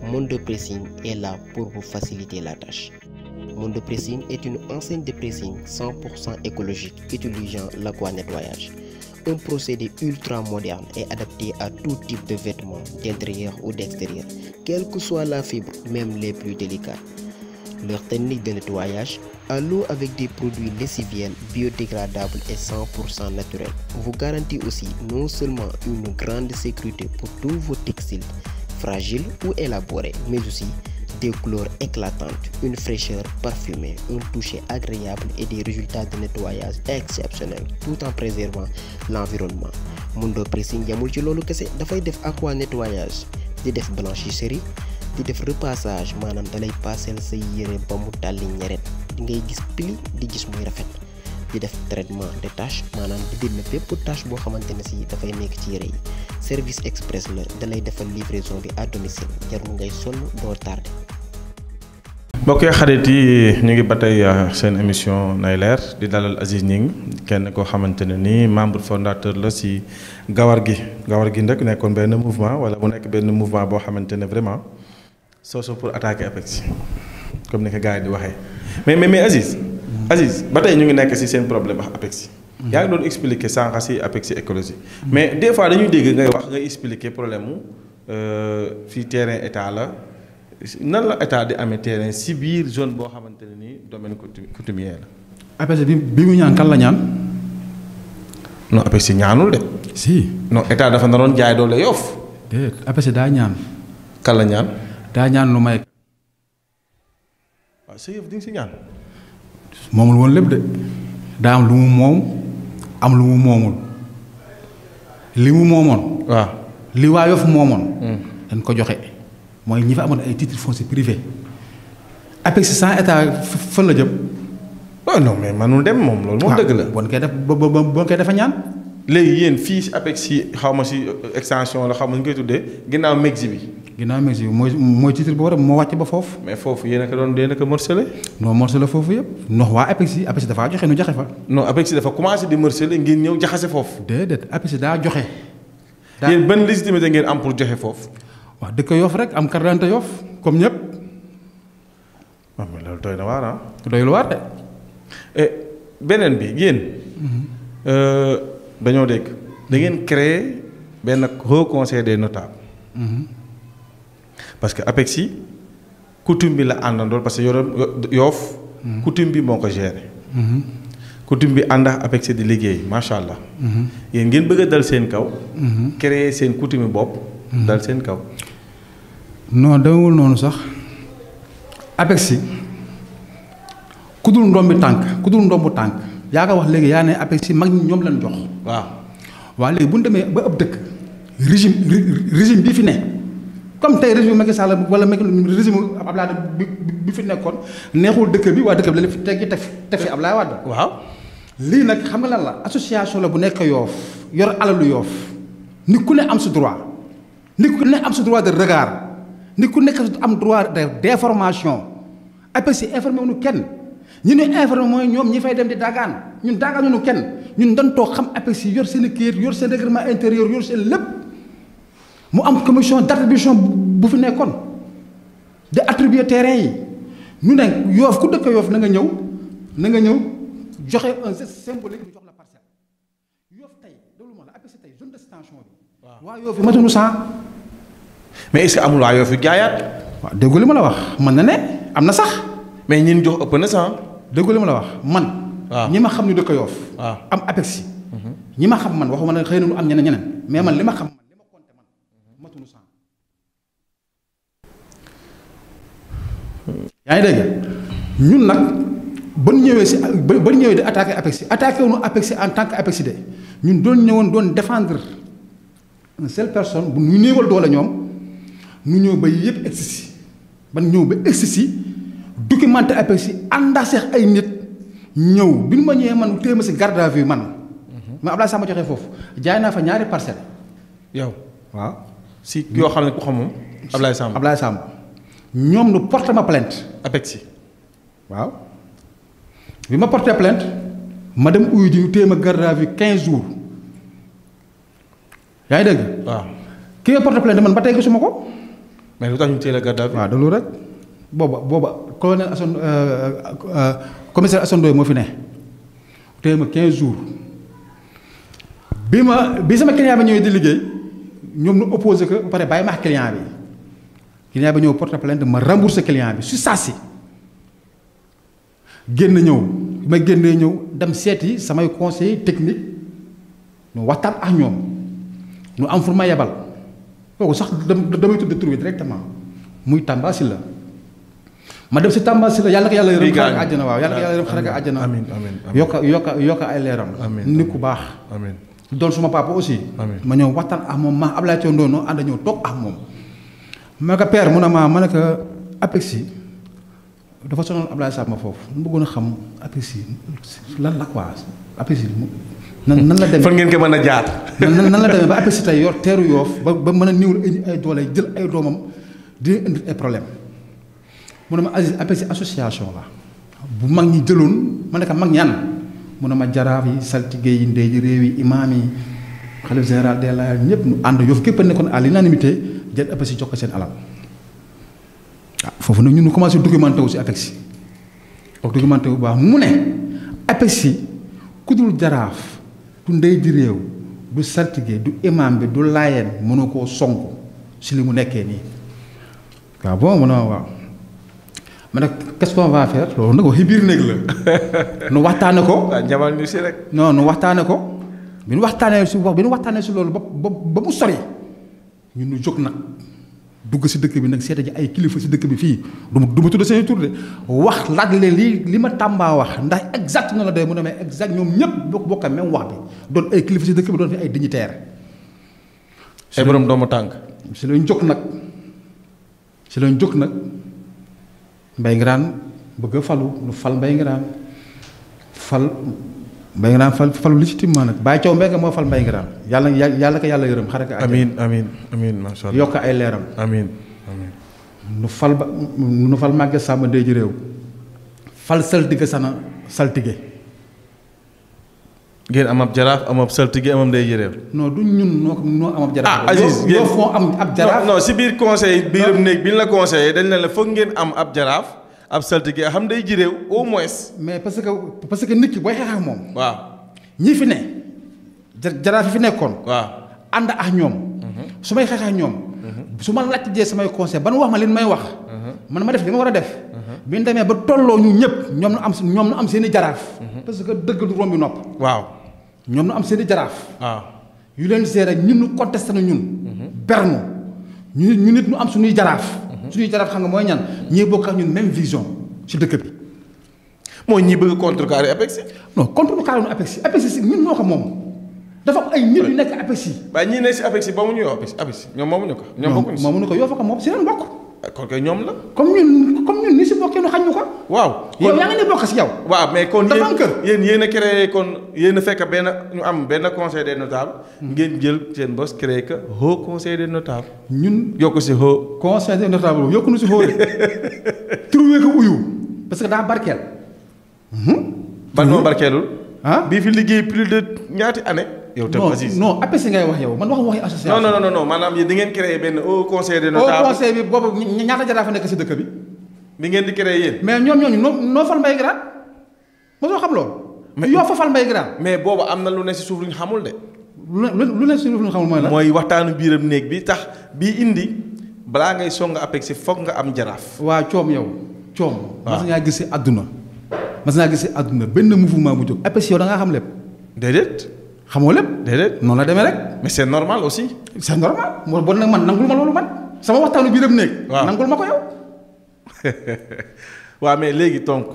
Mondo Pressing est là pour vous faciliter la tâche. Mondo Pressing est une enseigne de pressing 100% écologique utilisant l'aquanettoyage. Un procédé ultra moderne et adapté à tout type de vêtements d'intérieur ou d'extérieur, quelle que soit la fibre, même les plus délicats. Leur technique de nettoyage à l'eau avec des produits lessiviels biodégradables et 100% naturels vous garantit aussi non seulement une grande sécurité pour tous vos textiles fragiles ou élaborés, mais aussi des couleurs éclatantes, une fraîcheur parfumée, un toucher agréable et des résultats de nettoyage exceptionnels tout en préservant l'environnement. Mondo Pressing yamul ci loolu kese dafay def aqua nettoyage di def blanchisserie di def repassage maanaam dalay paaseel say yére ba mu tàlli ñeret di ngay gis pili di gis muy rafet di def traitement de tâche maanaam di dindi bépp tâche boo xamante ne si dafay nekk ci yére yi service express la dalay defal livraison bi à domicile jarul ngay sonn doo tardé. mbokk yi xarit yi ñu ngi ba tey seen émission nay leer di dalal Aziz Gningue kenn koo xamante ne nii membre fondateur la si gawar gi nag nekkoon benn mouvement wala mu nekk benn mouvement boo xamante ne vraiment soosu pour attaquer APEX comme ni ko gars yi di waxee mais Aziz ba tey ñu ngi nekk si seen problème ak APEX. yaa ngi doon expliquer sànq si APEX écologie mais des fois dañuy dégg ngay wax ngay expliquer problème mu fii terrain état la. nan la état di amee terrain si biir zone boo xamante ne nii domaine coutumier la. APEX bi mu ñaan kan la ñaan. non APEX ñaanul de. si non état dafa naroon jaay doole Yoff. déedéet APEX daa ñaan. kan la ñaan. daa ñaan lu may. waaw sa yëf di nga si ñaan. moomul woon lépp de daa am lu mu moom am lu mu moomul li mu moomoon. waaw li waa Yoff moomoon. dañ ko joxe. mooy ñi fa amoon ay titres fonciers privés APEX sans état fan la jëm. non mais manul dem moom loolu moom dëgg la. bon koy def bon koy defa ñaan. léegi yéen fii si APEX si xaw ma si extension la xaw ma ñu koy tuddee ginnaaw Megsi bi. ginnaaw Megsi bi mooy titre bu war a moo wàcc ba foofu. mais foofu yéen a ko doon yéen a ko morcelé. non morcelé foofu yëpp. ndox waa APEX dafaa joxe nu joxe fa. non APEX dafa commencé di morcelé ngeen ñëw jaxase foofu. déedéet APEX daa joxe. yéen ban légitimité ngeen am pour joxe foofu. wax dëkk Yoff rek am carte d'identité Yoff comme ñëpp. waaw mais loolu doy na waar ah. doy lu waar de. beneen bi yéen. dañoo dégg da ngeen créer benn haut conseil des notables. parce que APEX yi coutume bi la àndandool parce que Yoff coutume bi moo ko géré. coutume bi ànd ak APEX di liggéey macha allah. yéen ngeen bëgg a dal seen kaw. créer seen coutume bopp. dal seen kaw. non demewul noonu sax APEX ku dul ndombi tànk ku dul ndombu tànk yaa nga wax léegi yaa ne APEX mag ñi ñoom lañ jox. waaw léegi bu ñu demee ba ëpp dëkk régime bi fi ne comme tey régime Macky Sall wala régime Abdoulaye bi fi nekkoon neexul dëkk bi waa dëkk bi la fi teggi teg fi Abdoulaye Wade. waaw lii nag xam nga lan la association la bu nekk Yoff yor alalu Yoff nit ku ne am sa droit nit ku ne am sa droit de regard nit ku nekk am droit d'information APEX informé wuñu kenn ñu ne informé mooy ñoom ñi fay dem di dagaan ñun daagaanuñu kenn ñun dañ toog xam APEX yor seen i kayit yor seen règlement intérieur yor seen lépp mu am commission d'attribution bu fi nekkoon de attribuer terrain yi ñu ne Yoff ku dëkk Yoff na nga ñëw joxe un geste symbolique ñu jox la parcelle Yoff tey loolu moo la APEX tey zone d'extension bi. waa Yoff yi matuñu 100. mais est-ce que amul waa Yoff yu jaayaat. waaw déggu li ma la wax mën na ne am na sax. mais ñin jox ëpp na 100. déggu li ma la wax man. waaw ñi ma xam ñu dëkk Yoff. waaw am APEX. ñi ma xam man waxuma ne xëy na ñu am ñeneen mais man li ma xam man li ma compté man matuñu 100. yaa ngi dégg ñun nag ba ñu ñëwee si ba ñu ñëwee di attaqué wuñu APEX en tant que APEX de ñun doon ñëwoon doon défendre une seule personne bu ñu néewal doole ñoom ñu ñëw ba yëpp egsi si ban ñëw ba egsi si documenté APEX àndaa seex ay nit ñëw bi ñu ma ñëwee man téye ma si garde à vue man. ma Abdoulaye Samb joxee foofu jaay naa fa ñaari parcelle. yow waaw. si yoo xam ne ku xam moom. Abdoulaye Samb ñoom nu porté ma plainte. APEX waaw bi ma porté plainte ma dem uyu ji ñu téye ma garde à vue 15 jours yaa ngi dégg. waaw ki nga porté plainte man ba tey gisuma ko. mais lu tax ñu téye la garde à vue. waaw de loolu rek booba colonel Assane commissaire Assane Ndoye moo fi ne téye ma 15 jours bi sama client bi ñëwee di liggéey ñoom ñu opposé que ba pare bàyyi ma ak client bi client bi ñëw porté plainte ma remboursé client bi su saa si génn ñëw bi ma génnee ñëw dem seeti samay conseiller technique ñu waxtaan ak ñoom ñu am fu ma yebal kooku sax damay tudd tur bi directement muy Tamba Sylla ma dem si Tamba Sylla yàlla ko yàlla yërëm xare ko àjjana waaw yàlla ko yàlla yërëm xare ko àjjana amiin yokka ay leeram nit ku baax amiin doon suma papa aussi ma ñëw waxtaan ak moom ma Ablaye Thion Ndono ànd ñëw toog ak moom ma ko père mu ne ma ne ko APEX dafa sonal Ablaye Samb foofu mu bëggoon a xam APEX lan la quoi APEX nan la demee fan ngeen ko mën a jaar. nan la demee ba APEX tey yor teeru Yoff ba mën a niwul ay doole jël ay doomam di indi ay problème mu ne ma APEX association la bu mag ñi jëloon ma ne ko mag ñan mu ne ma jaraaf yi saltige yi ndey ji réew yi imaam yi xalif général des Layènes ñëpp ñu ànd Yoff képp a nekkoon à l'unanimité jël APEX jox ko seen alal waaw foofu nag ñun ñu commencé documenté wu si APEX documenté wu baax mu ne APEX ku dul jaraaf du ndey ji réew du saltige du imaam bi du Layène mënoo koo sonk si li mu nekkee nii waaw bon mu ne waaw ma ne qu'est-ce qu'on va faire loolu nag waxi biir néeg la nu waxtaane ko. waaw jamal ñu si rek. non nu waxtaane ko bi nu waxtaanee si loolu ba mu sori ñun ñu jóg nag dugg si dëkk bi nag seeta ji ay kilifa si dëkk bi fii du ma tudd seen tur de wax laaj leen li ma Tamba wax ndax exact na la doy mu ne mais exact ñoom ñëpp bokk même wax bi doon ay kilifa si dëkk bi doon fi ay dignitaire. ay borom doomu tànk. si lañ jóg nag Mbaye Ngiraan bëgg a falu nu fal Mbaye Ngiraan fal Mbaye Ngiraan falu légitimement nag Baye Thiaw Mbengue moo fal Mbaye Ngiraan yàlla ko yàlla yërëm xare ko amiin macha allah yokk ay leeram amiin nu fal Maguette Samba ndey ji réew fal saltige sana saltige ngeen am ab jaraaf am ab saltige am ndey ji réew non du ñun noo am ab jaraaf Aziz yoo foo am ab jaraaf non si biir conseil biiram néeg bi ñu la conseillé dañ ne la foog ngeen am ab jaraaf ab saltige xam day ji réew au moins. mais parce que nit ki booy xeex ak moom. waaw ñi fi ne jaraaf yi fi nekkoon. waaw ànd ak ñoom. su may xeex ak ñoom. su ma laajtee samay conseil ban wax ma leen may wax. man ma def li ma war a def. bi ñu demee ba tolloo ñu ñëpp ñoom nu am seen i jaraaf. parce que dëgg du romb nopp. waaw ñoom nu am seen i jaraaf. waaw yu leen seere ñun ñu contesté na ñun. bernu ñu nit ñu am suñuy jaraaf. suñuy jaraaf xam nga mooy ñan ñii bokk ak ñun même vision ci dëkk bi. mooy ñi bëgg contrecarrer APEX. non contrecarrer APEX si ñun ñoo ko moom dafa am ay nit yu nekk APEX yi. waaye ñii nekk si APEX ba mu ñu APEX ñoom moomuñu ko. ñoom bokkuñu si moomuñu ko yoo fa ko moom si leen bokk. kon kay ñoom la. comme ñun ni si bokkee nu xañ ñu ko. waaw yow yaa ngi ne bokk si yow. waaw mais kon dafa am kër yéen a créé kon yéen a fekk ñu am benn conseil des notables. ngeen jël seen bos créé que haut conseil des notables. ñun yokku si haut. conseil des notables yokku nu si haut de. trouvé ko uyu parce que daa barkeel. ban moo barkeelul. ah bii fi liggéey plus de ñaati année. yow tam Aziz non APEX ngay wax yow man waxi association. non maanaam yéen di ngeen créé benn haut conseil des notables. haut conseil bi boobu ñaata jaraaf fa nekk si dëkk bi. bi ngeen di créé yéen. mais ñoom ñooñu noo fal Mbaye Ngiraan mosoo xam loolu. yoo fa fal Mbaye Ngiraan. mais boobu am na lu ne si suuf lu ñu xamul de. lu ne si suuf lu ñu xamul mooy la. mooy waxtaanu biiram néeg bi tax bii indi balaa ngay song APEX foog nga am jaraaf. waa coom yow coom. waaw mas ngaa gis si àdduna benn mouvement bu jóg APEX yow da ngaa xam lépp. déedéet. xamoo lépp. déedéet noonu la demee rek. mais c'est normal aussi. c'est normal moo bon nag man nangul ma loolu man sama waxtaanu biiram néeg. waaw nangul ma ko yow. waaw mais léegi donc.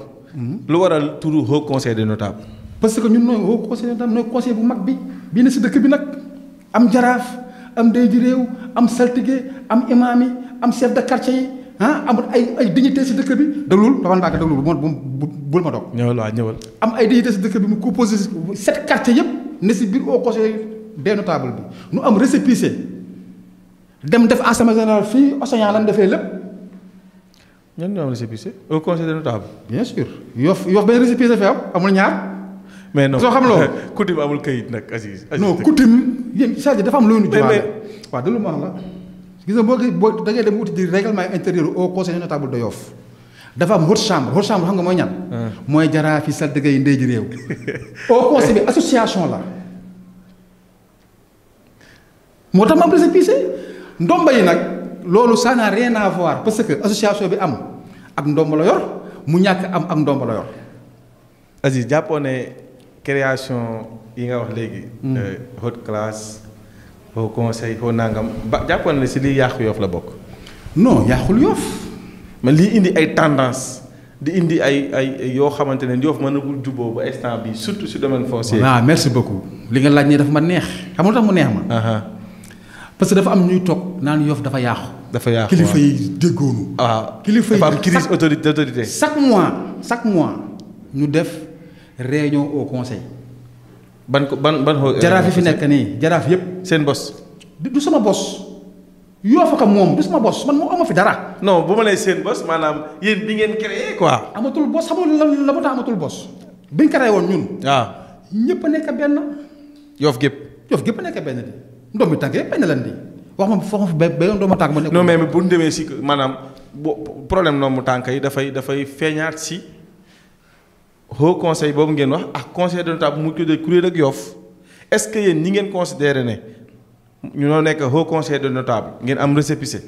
lu waral turu haut conseil des notables. parce que ñun nooy haut conseil des notables nooy conseil bu mag bi ne si dëkk bi nag am jaraaf am ndey ji réew am saltige am imaam yi am chef de quartier yi am ay dignité si dëkk bi. déglul dafa ndànk déglul bul ma dog. ñëwal waaw ñëwal. am ay dignité si dëkk bi mu composé 7 quartiers yëpp ne si biir haut conseil des notables bi nu am récépissé dem def assemblée générale fii Océan lan defee lépp. ñan ñoo am récépissé au conseil des notables. bien sûr Yoff benn récépissé fi amul ñaar. mais non soo xam loolu. coutume amul kayit nag Aziz. non coutume yéen c'est-à-dire dafa am loolu. mais waaw déglu ma wax la. gis nga boo da ngay dem wuti di règlement intérieur au conseil des notables de Yoff dafa am haute chambre xam nga mooy ñan. mooy jaraaf yi saltige yi ndey ji réew. au conseil bi association la. moo tax ma am récépissé ndomba yi nag loolu ça n'a rien à voir parce que association bi am ak ndomba la yor mu ñàkk am ak ndomba la yor. Aziz jàppoo ne création yi nga wax léegi. haute classe au conseil au nangam ba jàppoon ne si liy yàqu Yoff la bokk. non yàqul Yoff. mais lii indi ay tendance di indi ay yoo xamante ne Yoff mënagul juboo ba instant bi surtout si domaine foncier. waaw merci beaucoup li nga laaj nii dafa ma neex xam nga tax mu neex ma. parce que dafa am ñuy toog naan Yoff dafa yàqu. dafa yàqu kilifa yi déggoonu. waaw kilifa yi dafa am crise autorité. chaque mois ñu def réunion au conseil. ban jaraaf yi fi nekk nii jaraaf yépp seen bos. du sama bos. Yoff ak moom du sama bos man moo ama fi dara. non bu ma nee seen bos maanaam yéen bi ngeen créé quoi. amatul bos xam nga la moo tax amatul bos. biñ créé woon ñun. waaw ñëpp a nekk benn. Yoff gépp. Yoff gépp a nekk benn di. ndoom bi tànk yëpp benn lan di. wax ma foo ma fi ba ndoom ma tànk ma nekk. non mais bu ñu demee si maanaam problème ndoom mu tànk yi dafay feeñaat si haut conseil boobu ngeen wax ak conseil de notables mu tuddee kuréel ak Yoff est-ce que yéen ñi ngeen considéré ne ñu noo nekk haut conseil de notables ngeen am récépissé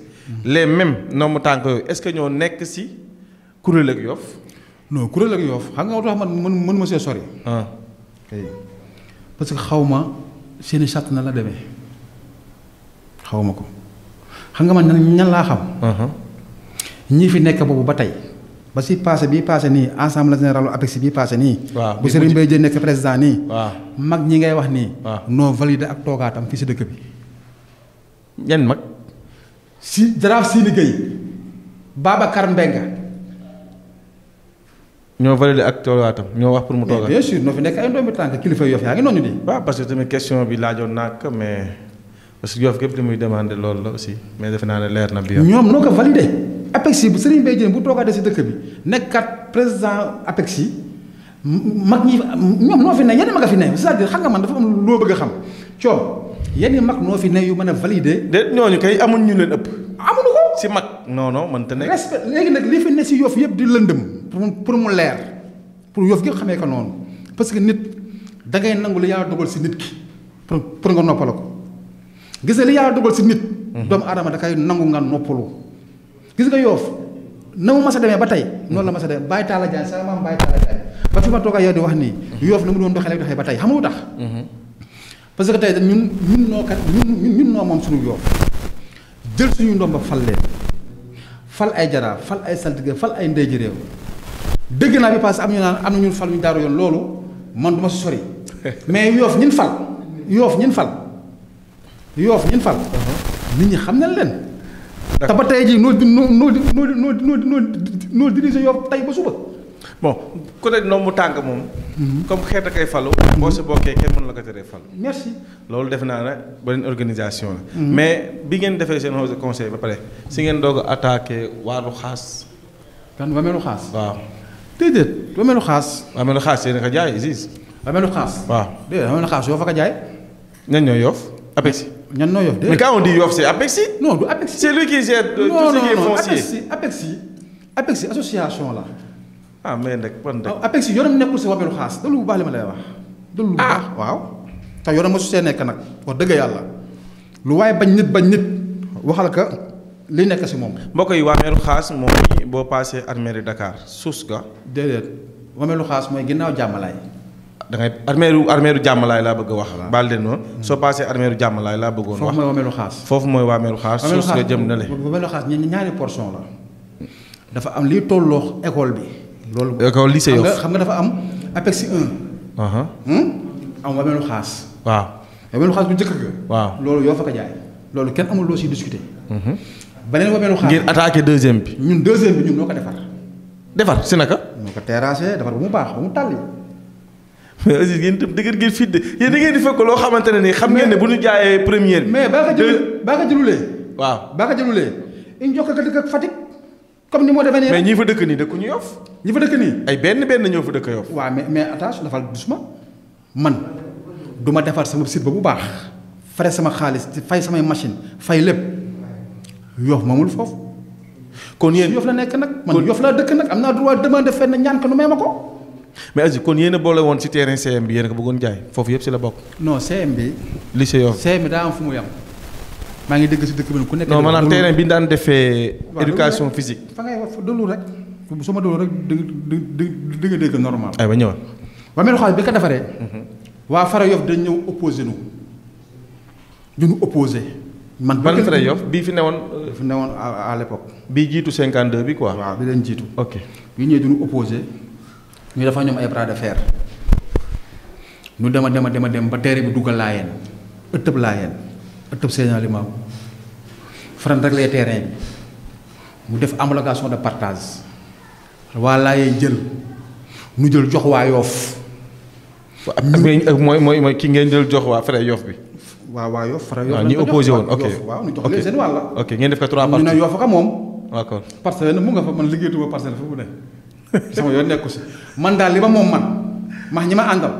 les mêmes ndoom mu tànk yooyu est-ce que ñoo nekk si kuréel ak Yoff. non kuréel ak Yoff xam nga tax man mën ma see sori. parce que xaw ma seeni charte na la demee xaw ma ko xam nga man ñan laa xam. ñii fi nekk boobu ba tey. ba si passé bii passé nii assemblée générale APEX bii passé nii. waaw bu Serigne Mbaye Dièye nekk président nii. waaw mag ñi ngay wax nii. waaw noo validé ak toogaatam fii si dëkk bi. ñan mag. si jaraaf Sini Gueye Babacar Mbengue ñoo validé ak toogaatam ñoo wax pour mu toogaat. bien sûr noo fi nekk ay ndombi tànk kilifa Yoff yaa ngi noonu di. waaw parce que tamit question bi laajoon naa ko mais parce que Yoff gépp li muy demandé loolu la aussi mais defe naa ne leer na bi yoon. ñoom noo ko validé APEXI bu Serigne Mbaye Diène bu toogaatee si dëkk bi nekkat président APEXI mag ñi ñoom noo fi ne yenn mag a fi ne c'est-à-dire xam nga man dafa am loo bëgg a xam coow yenn mag noo fi ne yu mën a validé. de ñooñu kay amuñ ñu leen ëpp. amuñu ko si mag non non mënta nekk. respect léegi nag li fi ne si Yoff yëpp di lëndëm pour mu leer pour Yoff gi xamee ko noonu parce que nit da ngay nangu li yàlla dogal si nit ki pour nga noppala ko gis nga li yàlla dogal si nit. doomu aadama da koy nangu nga noppalu. gis nga Yoff na mu mas a demee ba tey. noonu la mas a demee Baye Talla Diagne sama maam Baye Talla Diagne ba fi ma toog ak yow di wax nii. Yoff na mu doon doxee lay doxee ba tey xam nga lu tax. parce que tey ñun ñun noo moom suñu Yoff jël suñu ndomba fal leen fal ay jaraaf fal ay saltige fal ay ndey ji réew dëgg naa bi parce que am ñu naan am na ñun fal ñu daaru yoon loolu man du ma si sori mais Yoff ñin fal Yoff ñin fal nit ñi xam nañ leen. te ba tey jii noo diriger Yoff tey ba suba. bon ku ne noonu mu tàng moom. comme xeet a koy falu. boo si bokkee kenn mën la ko teree falu. merci. loolu defe naa ne beneen organisation la. mais bi ngeen defee seen conseil ba pare si ngeen doog a attaqué waaru xaas. kan wameelu xaas. waaw. déedéet wameelu xaas. wameelu xaas yéen a ko jaay Ziz. wameelu xaas. waaw déedéet wameelu xaas Yoff a ko jaay. ñan ñoo Yoff APEXI. ñan noo Yoff déedéet. mais quand on dit Yoff c'est APEXI. non du APEXI. c'est lui qui gère tout ce qui est foncier. APEXI association la. ah mais nag man de. APEXI yoonam nekkul si wameelu xaas déglu bu baax li ma lay wax. déglu bu baax waaw. te yoonam mosu see nekk nag wax dëgg yàlla lu waaye bañ nit waxal ka li nekk si moom. mbokk yi wameelu xaas mooy boo paasee armée de Dakar suus ga. déedéet wameelu xaas mooy ginnaaw jàmmalaay. da ngay armeeru jàmmalaay laa bëgg a wax. baal leen noonu. soo paasee armeeru jàmmalaay laa bëggoon wax. foofu mooy wameelu xaas. foofu mooy wameelu xaas. suus nga jëm na le. wameelu xaas ñaari portion la. dafa am liy tolloo école bi. loolu école lycée Yoff xam nga dafa am APEXI 1. am wameelu xaas. waaw. wameelu xaas bu njëkk ga. waaw loolu Yoff a ko jaay. loolu kenn amul loo siy discuter. beneen wameelu xaas ngir attaqué deuxième bi. ñun deuxième bi ñun noo ko defar. defar si naka. ñoo ko terrassé defar ba mu baax ba mu tàlli. mais aussi yéen itam da ngeen fit de yéen da ngeen di fekk loo xamante ne nii xam ngeen ne bu ñu jaayee première bi. mais baa nga jëlulee. waaw baa nga jëlulee. ñu jox ko dëkk ak Fatick comme ni moo demee nii. mais ñi fa dëkk nii dëkkuñu Yoff. ñi fa dëkk nii. ay benn ñoo fa dëkk Yoff. waaw mais attention dafal doucement man du ma defar sama site ba bu baax fare sama xaalis fay samay machine fay lépp Yoff moomul foofu. kon yéen Yoff la nekk nag man Yoff laa dëkk nag am naa droit demander fenn ñaan ko nu may ma ko. mais aussi kon yéen a boole woon ci terrain CM bi yéen a ko bëggoon jaay foofu yëpp si la bokk. non CM bi. lycée Yoff CM bi daa am fu mu yam maa ngi dégg si dëkk bi ku nekk. non maanaam terrain bi daan defee. éducation physique. fa ngay wax déglu rek su ma déglu rek di nga dégg normal. aywa ñëwal. wameelu xaalis bi ko defaree. waa Fara Yoff dañ ñëw opposé nu ñu opposé. man ban Fara Yoff bii fi newoon. fi newoon à l'époque. bii jiitu 52 bi quoi. waaw bi leen jiitu. ok yu ñëwee du ñu opposé ñu dafa ñoom ay bras de fer ñu dem ba teere bi duggal laayeen ëttëb laayeen ëttëb Seydina Limaamu faran rek lay terrain bi mu def homologation de partage waa laayeen jël nu jël jox waa Yoff. mooy ki ngeen jël jox waa Fara Yoff bi. waa Yoff Fara Yoff. waaw ñi opposé woon ok waaw ñu jox leen seen wàll. ok ngeen def ko 3 parties ñu ne Yoff ka moom. d'accord parcelle na mu nga fa man liggéeyatuma parcelle fu mu ne sama yoon nekku si man daal li ma moom man max ñi ma àndal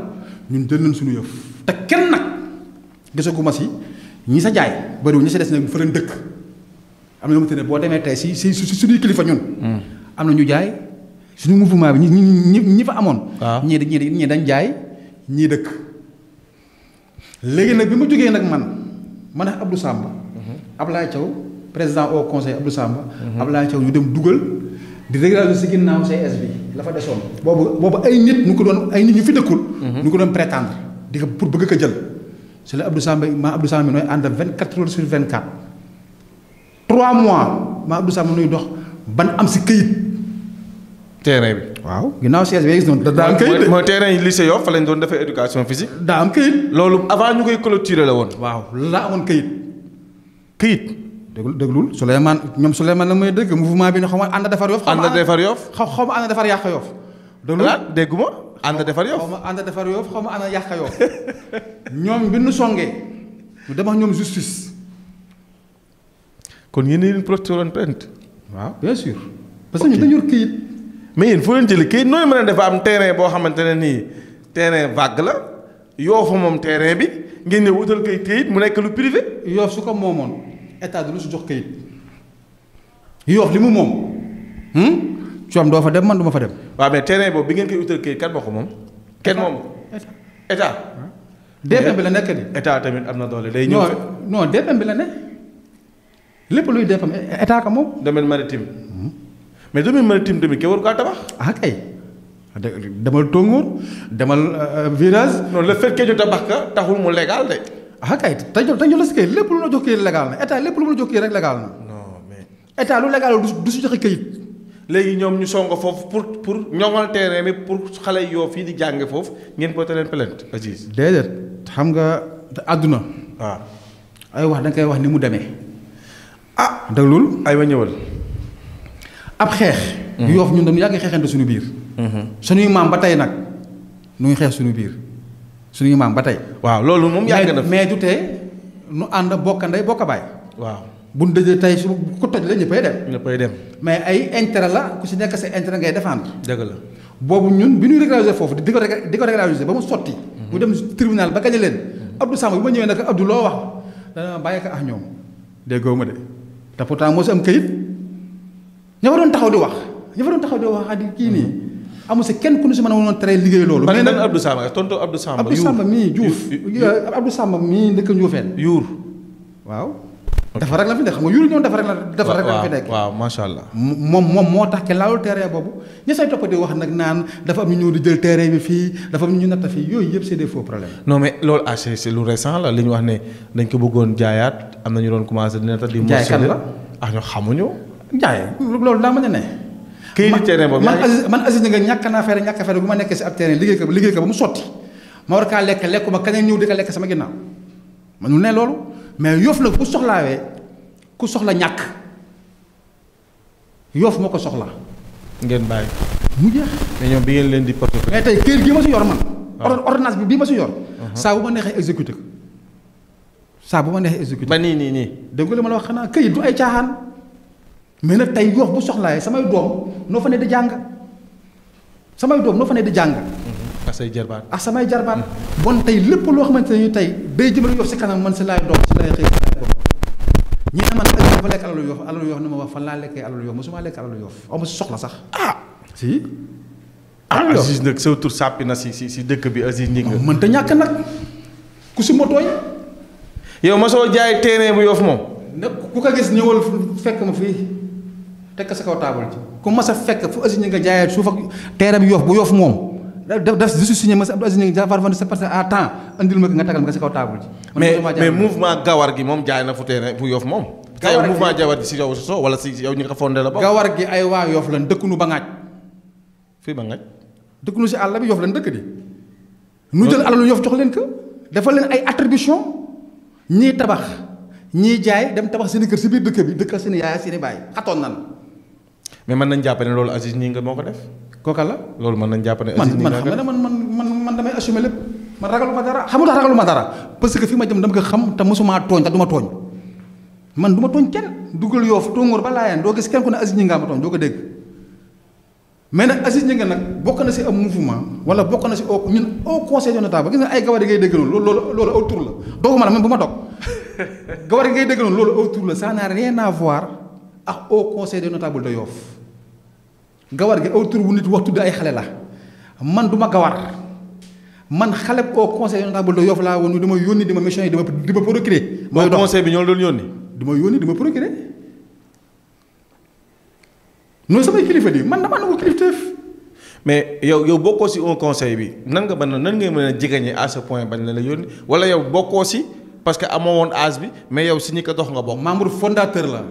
ñun jël nañ suñu yëf te kenn nag gisaguma si ñi sa jaay bëriwul ñi sa des nag fa leen dëkk am na lu ma ne boo demee tey si suñuy kilifa ñun. am na ñu jaay suñu mouvement bi ñi fa amoon. waaw ñii dañ jaay ñii dëkk. léegi nag bi ma jógee nag man ak Abdou Samba. Ablaye Thiaw président au conseil Abdou Samba. Ablaye Thiaw ñu dem dugal di régulariser si ginnaaw CS bi la fa desoon. boobu ay nit ñu ko doon ay nit ñu fi dëkkul. ñu ko doon prétendre di ko pour bëgg ko jël. c'est la Abdou Samba mi nooy ànd 24 heures sur 24. 3 mois Abdou Samba nuy dox ban am si këyit. terrain bi. waaw ginnaaw CS bi gis noonu. daa am këyit mooy terrain yi lycée Yoff fa lañ doon defee éducation physique. daa am këyit. loolu avant ñu koy clôturer la woon. waaw laa amoon këyit. këyit. déglul Souleymane la may dëgg mouvement bi ne xaw ma ànd defar Yoff. ànd defar Yoff. xaw ma ànd defar yàq Yoff. donc dégguma ànd defar Yoff. xaw ma ànd defar Yoff xaw ma ànd yàq Yoff ñoom bi nu songee ñu dem ak ñoom justice. kon yéen a leen porté woon plainte. waaw bien sûr. parce que ñu dañu yor këyit. mais yéen foo leen jëlee këyit nooy mën a def am terrain boo xamante ne nii terrain vague la Yoff moom terrain bi ngeen ne wutal këyit mu nekk lu privé. Yoff su ko moomoon état du lu si jox këyit Yoff li mu moom. coom doo fa dem man du ma fa dem. waaw mais terrain boobu bi ngeen koy wutal këyit kan moo ko moom. kenn moom état. DPM bi la nekk di. état tamit am na doole day ñëw. non DPM bi la ne lépp luy DPM état ka moom. domaine maritime. mais domaine maritime tamit kenn waru kaa tabax. ah kay demal Tongoor demal virage. non le fait que ñu tabax ka taxul mu légal de. ah kay te ñu la si kayit lépp lu la jox kayit légal na état lépp lu mu la jox kayit rek légal na. non mais. état lu légal du si joxe kayit. léegi ñoom ñu songo foofu pour ñoŋal terrain bi pour xale Yoff fii di jànge foofu ngeen porté leen plainte Aziz. déedéet xam nga àdduna. waaw. ay wax da nga koy wax ni mu demee. ah déglul ay wa ñëwal. ab xeex. Yoff ñun dañu yàgg xeexante suñu biir. suñuy maam ba tey nag nu ngi xeex suñu biir suñuy maam ba tey. waaw loolu moom yàgg na. mais du tee nu ànd bokk ndey bokk baay. waaw. bu ñu dëjee tey su ko toj la ñëppay dem. ñëppay dem. mais ay intérêt la ku si nekk sa intérêt ngay défendre. dëgg la. boobu ñun bi ñuy régulariser foofu di ko régulariser ba mu sotti. mu dem tribunal ba gañe leen. Abdou Samb bi ma ñëwee nag Abdou loo wax dana bàyyi ko ak ñoom déggoo ma de te pourtant moo si am këyit ña fa doon taxaw di wax di kii nii amul si kenn ku ñu si mën a woon tere liggéey loolu. mais nag Abdou Samb tonton Abdou Samb. Abdou Samb mii Diouf Abdou Samb mii ndëkk Njuufeen. yuur waaw. dafa rek la fi nekk xam nga yuur ñoom dafa rek la fi nekk. waaw macha allah. moom moo tax ke laalul terrain boobu ña say topp di wax nag naan dafa am ñu ñëw di jël terrain bi fii dafa am ñu natta fii yooyu yëpp c'est des faux problèmes. non mais loolu c'est lu récent la li ñu wax ne dañ ko bëggoon jaayaat am na ñu doon commencé dina tax di. jaay kan la ñoo xamuñu. jaay loolu daa mën a ne. kii di terrain boobu man Aziz nga ñàkk naa fere bu ma nekkee si ab terrain liggéey ko ba mu sotti ma war kaa lekk ma keneen ñëw di ko lekk sama ginnaaw manul ne loolu mais Yoff nag ku soxla ñàkk Yoff moo ko soxla. ngeen bàyyi. mu jeex. mais ñoom bi ngeen leen di porté. mais tey kër gi ma si yor man. ordonnance bi bii ma si yor. saa bu ma neexee exécuté ko saa bu ma neexee exécuté. ba nii. dégg nga li ma la wax xanaa këyit du ay caaxaan. mais nag tey Yoff bu soxlaayee samay doom noo fa ne di jàng ak say jarbaat. ak samay jarbaat. bon tey lépp loo xamante ne tey day jëmale Yoff si kanam man si laay doom si laay xëy si laay doom ñi ne man dafa lekk alalu Yoff ni ma wax fan laa lekkee alalu Yoff mosuma lekk alalu Yoff aw ma si soxla sax. si. Aziz nag sa tur sàppi na si dëkk bi Aziz ñi nga. mënta ñàkk nag ku si motooy. yow ma soo jaay terrain bu Yoff moom. nag ku ko gis ñëwal fekk ma fii tekk sa kaw taabal ji ku mas a fekk fu Aziz ñi nga jaayee suuf ak terrain bi Yoff bu Yoff moom daf je suis signé ma si Abdou Aziz ñi nga jafar fan sa parce que à temps andil ma ko nga tagal ma ko si kaw taabal ji. mais mouvement gawar gi moom jaay na fu terrain bu Yoff moom. gawar gi mouvement gawar gi si yow so wala si yow ñi nga fondé la bokk. gawar gi ay waa Yoff lan dëkkunu ba ngaaj. fii ba ngaaj. dëkkunu si àll bi Yoff lan dëkk di. nu jël alalu Yoff jox leen ko defal leen ay attribution ñii tabax ñii jaay dem tabax seen kër si biir dëkk bi dëkkal seen yaay seen baay xatoon nan. mais mën nañ jàpp ne loolu Aziz ñi nga moo ko def. kooka la. loolu mën nañ jàpp ne Aziz ñi nga xam nga ne man damay assumer lépp man ragaluma dara xamul tax ragaluma dara parce que fi ma jëm dama ko xam te mosuma tooñ te du ma tooñ man du ma tooñ kenn dugal Yoff Tongoor ba Laayeen doo gis kenn ku ne Aziz ñi nga ma tooñ doo ko dégg mais nag Aziz ñi nga nag bokk na si am mouvement wala bokk na si ñun au conseil de notable gis nga ay gawar yi ngay dégg noonu loolu aw tur la dooguma la même bu ma dog gawar yi ngay dégg noonu loolu aw tur la ça n'a rien à voir ak au conseil des notables de Yoff gawar gi aw tur wu nit wax tudd ay xale la man du ma gawar man xale au conseil des notables de Yoff laa woon di ma yónni di ma mission yi di ma procurer. mooy dox conseil bi ñoo doon yónni. di ma yónni di ma procurer noonu samay kilifa di man damaa nangu kilifteef. mais yow bokkoo si un conseil bi nan ngay mën a jegeñee à ce point bañ la yónni wala yow bokkoo si parce que amoo woon âge bi mais yow si ñi ko dox nga bokk. membre fondateur la.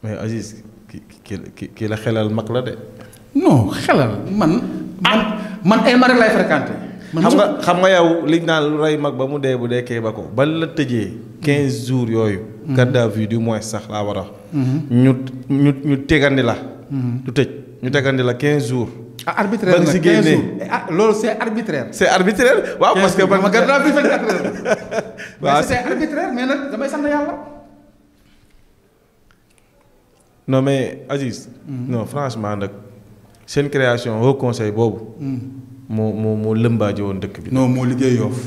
mais Aziz ki la xelal mag la de. non xelal man ay mag rek lay fréquenté. xam nga yow liñ naan lu rey mag ba mu dee bu deekee ba ko ba la tëjee 15 jours yooyu. garde à vue du moins sax laa war a wax. ñu tegandi la. du tëj ñu tegandi la 15 jours. arbitraire nag 15 jours loolu c'est arbitraire. c'est arbitraire waaw parce que man garde à vue 24 heures. waaw c'est arbitraire mais nag damay sant yàlla. non mais Aziz. non franchement nag seen création au conseil boobu. moo lëmbaaje woon dëkk bi. non moo liggéey Yoff.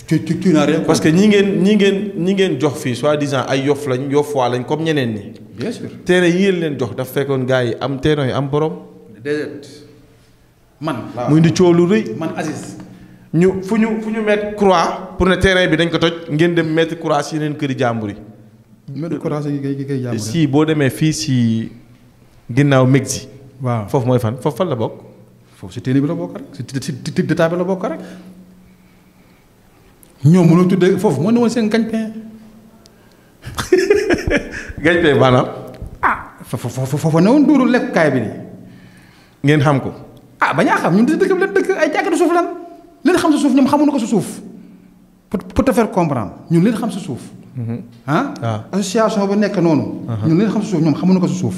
tu n'as rien. parce que ñi ngeen jox fii soi-disant ay Yoff lañ Yoffois lañ comme ñeneen ñi. bien sûr terrain yi ngeen leen jox daf fekkoon gars yi am terrain yi am borom. déedéet man. muy indi coow lu rëy. man Aziz. fu ñu mettre croix pour ne terrain bi dañ ko toj ngeen dem mettre croix si yeneen këri jàmbur yi. mettre croix si kay jàmbur si boo demee fii si ginnaaw Mexique. waaw foofu mooy fan foofu fan la bokk. foofu si téere bi la bokk rek si type d'état bi la bokk rek. ñoom mënoo tuddee foofu moo ne woon seen gagne-pain. gagne-pain maanaam. foofu ne woon duuru lekkukaay bi nii. ngeen xam ko. bañ a xam ñun dëkk bi leen dëkk ay jàkkatu suuf lan leen xam si suuf ñoom xamuñu ko si suuf pour te faire comprendre ñun leen xam si suuf. association ba nekk noonu. ñun leen xam si suuf ñoom xamuñu ko si suuf.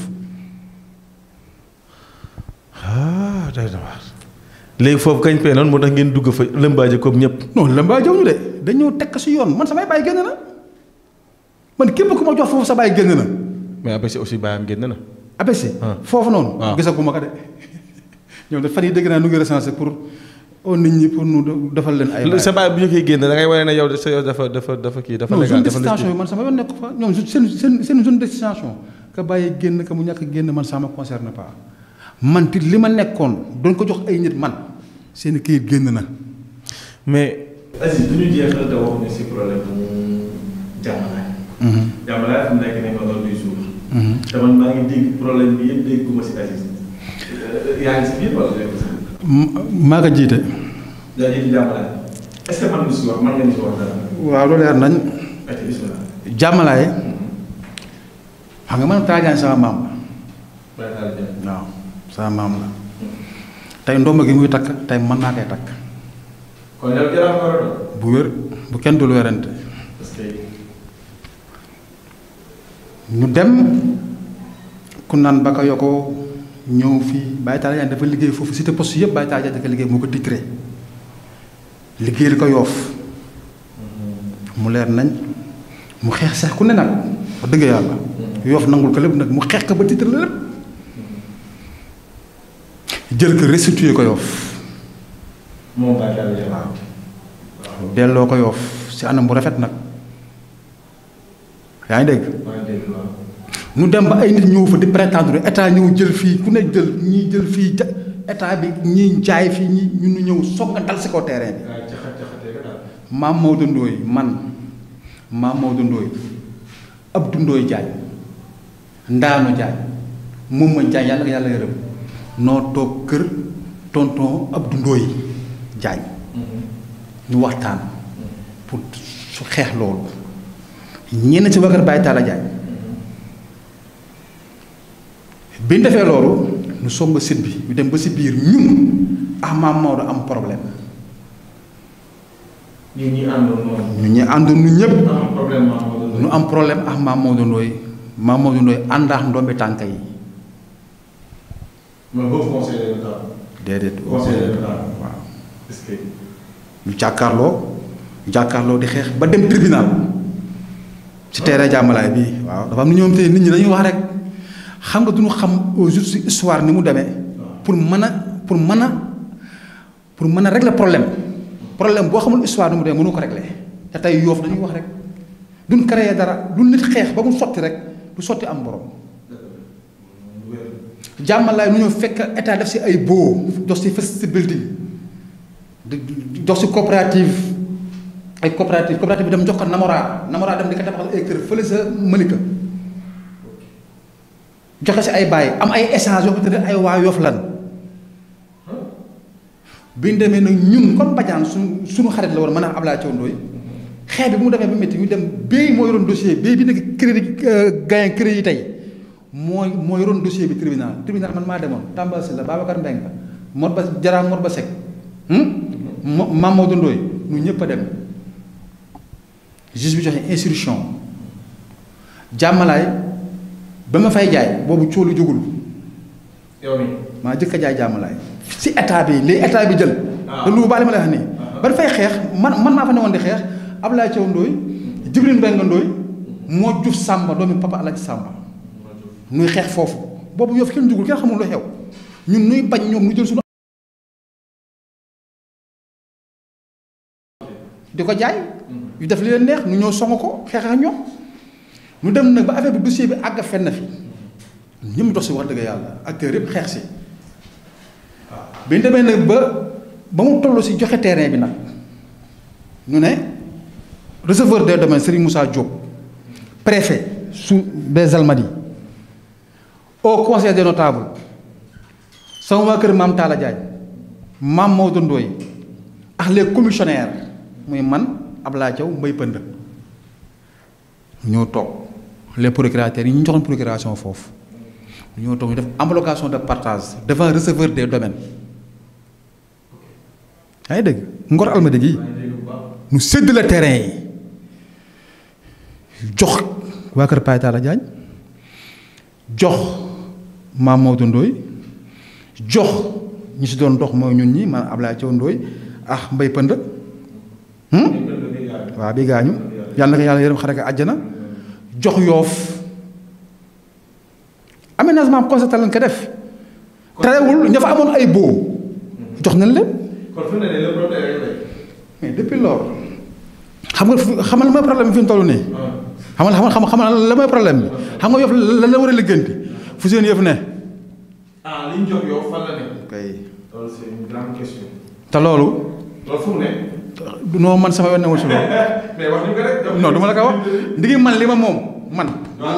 day na waar léegi foofu kañ pee noonu moo tax ngeen dugg fa lëmbaaje comme ñëpp. non lëmbaaje ñu de dañoo tekk si yoon man samay bàyyi génn na man képp ku ma jox foofu sa bàyyi génn na. mais ABC aussi bàyyam génn na. ABC. foofu noonu. waaw gisaguma ko de ñoom de fan yi dégg naa nu ngi recensé pour nit ñi pour nu defal leen ay. sa bàyyi bu ñu koy génn da ngay wane ne yow sa yow dafa kii dafa légal. zone de destination man sama yoon nekk fa ñoom seen zone de destination ka bàyyi génn ka mu ñàkk génn man ça me concerne pas. man ti li ma nekkoon doon ko jox ay nit man seen këyit génn na. mais. Aziz du ñu jeexal te wax ne si problème mu Diamalaye. Diamalaye fi mu nekk ne ma doon du jour. te man maa ngi dégg problème bi yëpp dégguma si Aziz. yaa ngi si biir wala maa ko jiite. yaa jiite Diamalaye. est-ce que man nga si wax man ngeen si wax dara. waaw loolu leer nañ. Diamalaye. xam nga man Tadiane sama maam la. waaw. sama maam la tey ndomba gi muy takk tey mën naa koy takk. kon yow jaraaf nga doon. bu wér bu kenn dul werante. parce que. ñu dem ku naan ba ko yokkoo ñëw fii Baye Talla Diagne dafa liggéey foofu cité poste yëpp Baye Talla Diagne dafa liggéey moo ko titré liggéey li ko Yoff mu leer nañ mu xeex sax ku ne nag wax dëgg yàlla. Yoff nangul ko lépp nag mu xeex ko ba titré la lépp. jël ko restitué ko Yoff. moom Baye Talla Diagne. waaw delloo ko Yoff si anam bu rafet nag yaa ngi dégg. ñu dem ba ay nit ñëw fa di prétendre état ñëw jël fii ku ne jël ñii jël fii état bi ñii jaay fii ñi ñu ñëw soog a dal si kaw terrain bi. maam Maodo Ndoye maam Maodo Ndoye Abdou Ndoye Diagne Ndaanu Diagne moom ma Diagne yàlla yàlla yërëm noo toog kër tonton Abdou Ndoye Diagne ñu waxtaan pour su xeex loolu ñenn ci wakar Baye Talla Diagne bi ñu defee loolu ñu somb sit bi ñu dem ba si biir ñun maam Maodo am problème. ñun ñi àndoon noonu. ñun ñi àndoon ñu ñëpp. am problème Maam Maodo Ndoye. ñu am problème Maam Maodo Ndoye Maam Maodo Ndoye àndaax ndombi tànk yi. mais boobu conseiller la daal. déedéet. conseiller la daal waaw. est-ce que. ñu jàkkaarloo di xeex ba dem tribunal ci terrain Diamalaye bii waaw dafa am na ñoom te nit ñi dañuy wax rek xam nga duñu xam au juste si histoire ni mu demee pour mën a régler problème boo xamul histoire ni mu demee mënu ko régler te tey Yoff dañuy wax rek duñ créer dara du nit xeex ba mu sotti rek du sotti am borom. Diamalaye nu ñoo fekk état def si ay boo dox si festi building dox si coopérative bi dem jox ko Namora dem di ko tabaxal ay kër fële sa Malika joxe si ay bàyyi am ay échange yoo xam ne ay waa Yoff lan bi ñu demee nag ñun comme Badiane suñu xarit la war mën a Ablaye Thiaw Ndoye xeex bi mu demee ba métti ñu dem béy moo yoroon dossier béy bi nekk crédit gain crédit yi tey moo yoroon dossier bi tribunal man maa demoon Tamba Sylla Babacar Mbengue Mor Ba Seck Maam Maodo Ndoye ñu ñëpp a dem juge bi joxe instruction jàmmalaay ba ma fay jaay boobu cóolu jógul. yow nii. maa jëkk a jaay jàmmalaay. si état bi li état bi jël. te lu baal ma lay wax nii. ba dafay xeex man maa fa newoon di xeex Ablaye Thiaw Ndoye Jibril Mbengue Ndoye moo juf Samba doomi papa Alaaji Samba nuy xeex foofu boobu Yoff kenn jugul kenn xamul lu xew ñun nuy bañ ñoom ñu jël suñu di ko jaay yu def li leen neex ñu ñëw song ko xeex ak ñoom ñu dem nag ba affaire bi dossier bi àgg fenn fi ñëpp dox si wax dëgg yàlla acteurs yëpp xeex si bi ñu demee nag ba mu toll si joxe terrain bi nag ñu ne receveur des domaines Serigne Moussa Diop préfet sous des Almadies au conseil des notables sama waa kër maam Talla Diagne maam Maodo Ndoye ak les commissionnaires muy man Ablaye Thiaw Mbaye Pënd ñoo toog les procurateurs yi ñu joxoon procuration foofu ñoo toog ñu def homologation de partage devant receveur des domaines yaa ngi dégg Ngor Almadies gi ñu séddale terrain yi jox waa kër Paye Talla Diagne jox maam Maodo Ndoye jox ñi si doon dox mooy ñun ñi man Ablaye Thiaw Ndoye ah Mbaye Pënd waaw bi gaañu yàlla na ko yàlla yërëm xare ko àjjana jox Yoff aménagement concerté lañ ko def terewul ña fa amoon ay boo jox nañ leen mais depuis loolu xam nga la mooy problème bi fi mu toll nii xam nga la mooy problème bi xam nga Yoff la la war a liggéeyanti fu seen yëf ne li ñu jox Yoff fan la ne kay loolu c'est une grande question te loolu loolu fu mu ne non man sama yoon newul si loolu mais wax ñu ko rek non du ma la ko wax ndigi man li ma moom man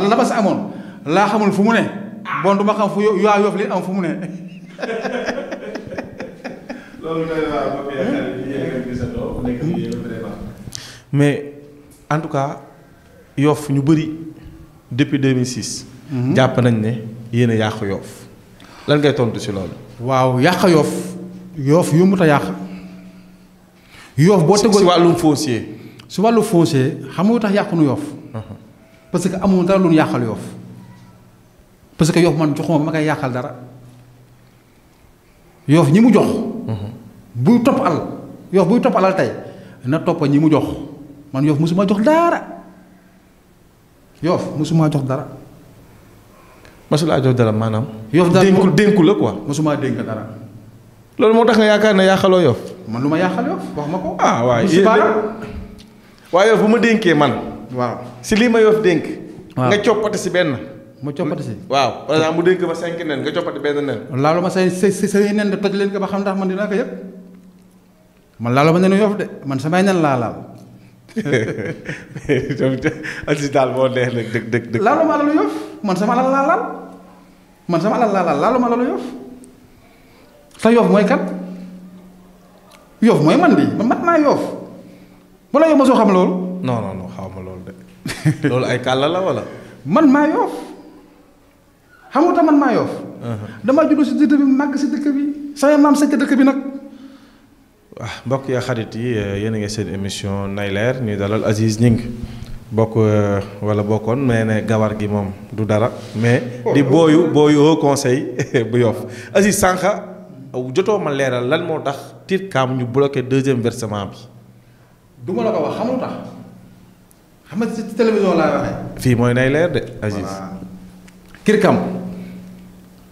la ba sa amoon laa xamul fu mu ne bon du ma xam fu yaa Yoff li am fu mu ne loolu mais en tout cas Yoff ñu bëri depuis 2006 jàpp nañ ne yéen a yàq Yoff lan ngay tontu si loolu waaw yàq Yoff yombut a yàq Yoff boo tegoon si wàllum foncier si wàllu foncier xam nga lu tax yàqunu Yoff parce que amul dara lu ñu yàqal Yoff parce que Yoff man joxuma ba ma koy yàqal dara Yoff ñi mu jox buy topp alal Yoff buy topp alal tey na topp ñi mu jox man Yoff mosuma jox dara Yoff mosuma jox dara masulaa jox dara maanaam Yoff dara dénku la quoi mosuma dénk dara loolu moo tax nga yaakaar ne yàqaloo Yoff man lu ma yàqal Yoff wax ma ko ah waaye waaye Yoff bu ma dénkee man waaw si lii ma Yoff dénk waaw nga coppati si benn ma coppati si waaw par exemple mu dénk ma 5 nen nga coppati benn nen laalu ma say nen de toj leen ko ba xam ndax man dinaa ko yëg man laalu ma nenu Yoff de man samay nen laa laal Aziz daal moo neex nag dëgg laalu ma alalu Yoff man sama alal laa laal man sama alal laa laal laalu ma alalu Yoff te Yoff mooy kat Yoff mooy man di man mat naa Yoff wala yow ma soo xam loolu non xaw ma loolu de loolu ay kàlla la wala man maa Yoff xam nga tax man maa Yoff damaa juddoo si dëkk bi màgg si dëkk bi samay maam sëkk dëkk bi nag waaw mbokk ya xarit yi yéen a ngi seen émission Nay Leer ñuy dalal Aziz Gningue bokk wala bokkoon mais ne gawar gi moom du dara mais di booyu au conseil bu Yoff Aziz sànqa jotoo ma leeral lan moo tax Tirkam ñu bloqué deuxième versement bi du ma la ko wax xam lu tax xam nga ci télévision laay waxee fii mooy Nay Leer de Aziz Tirkam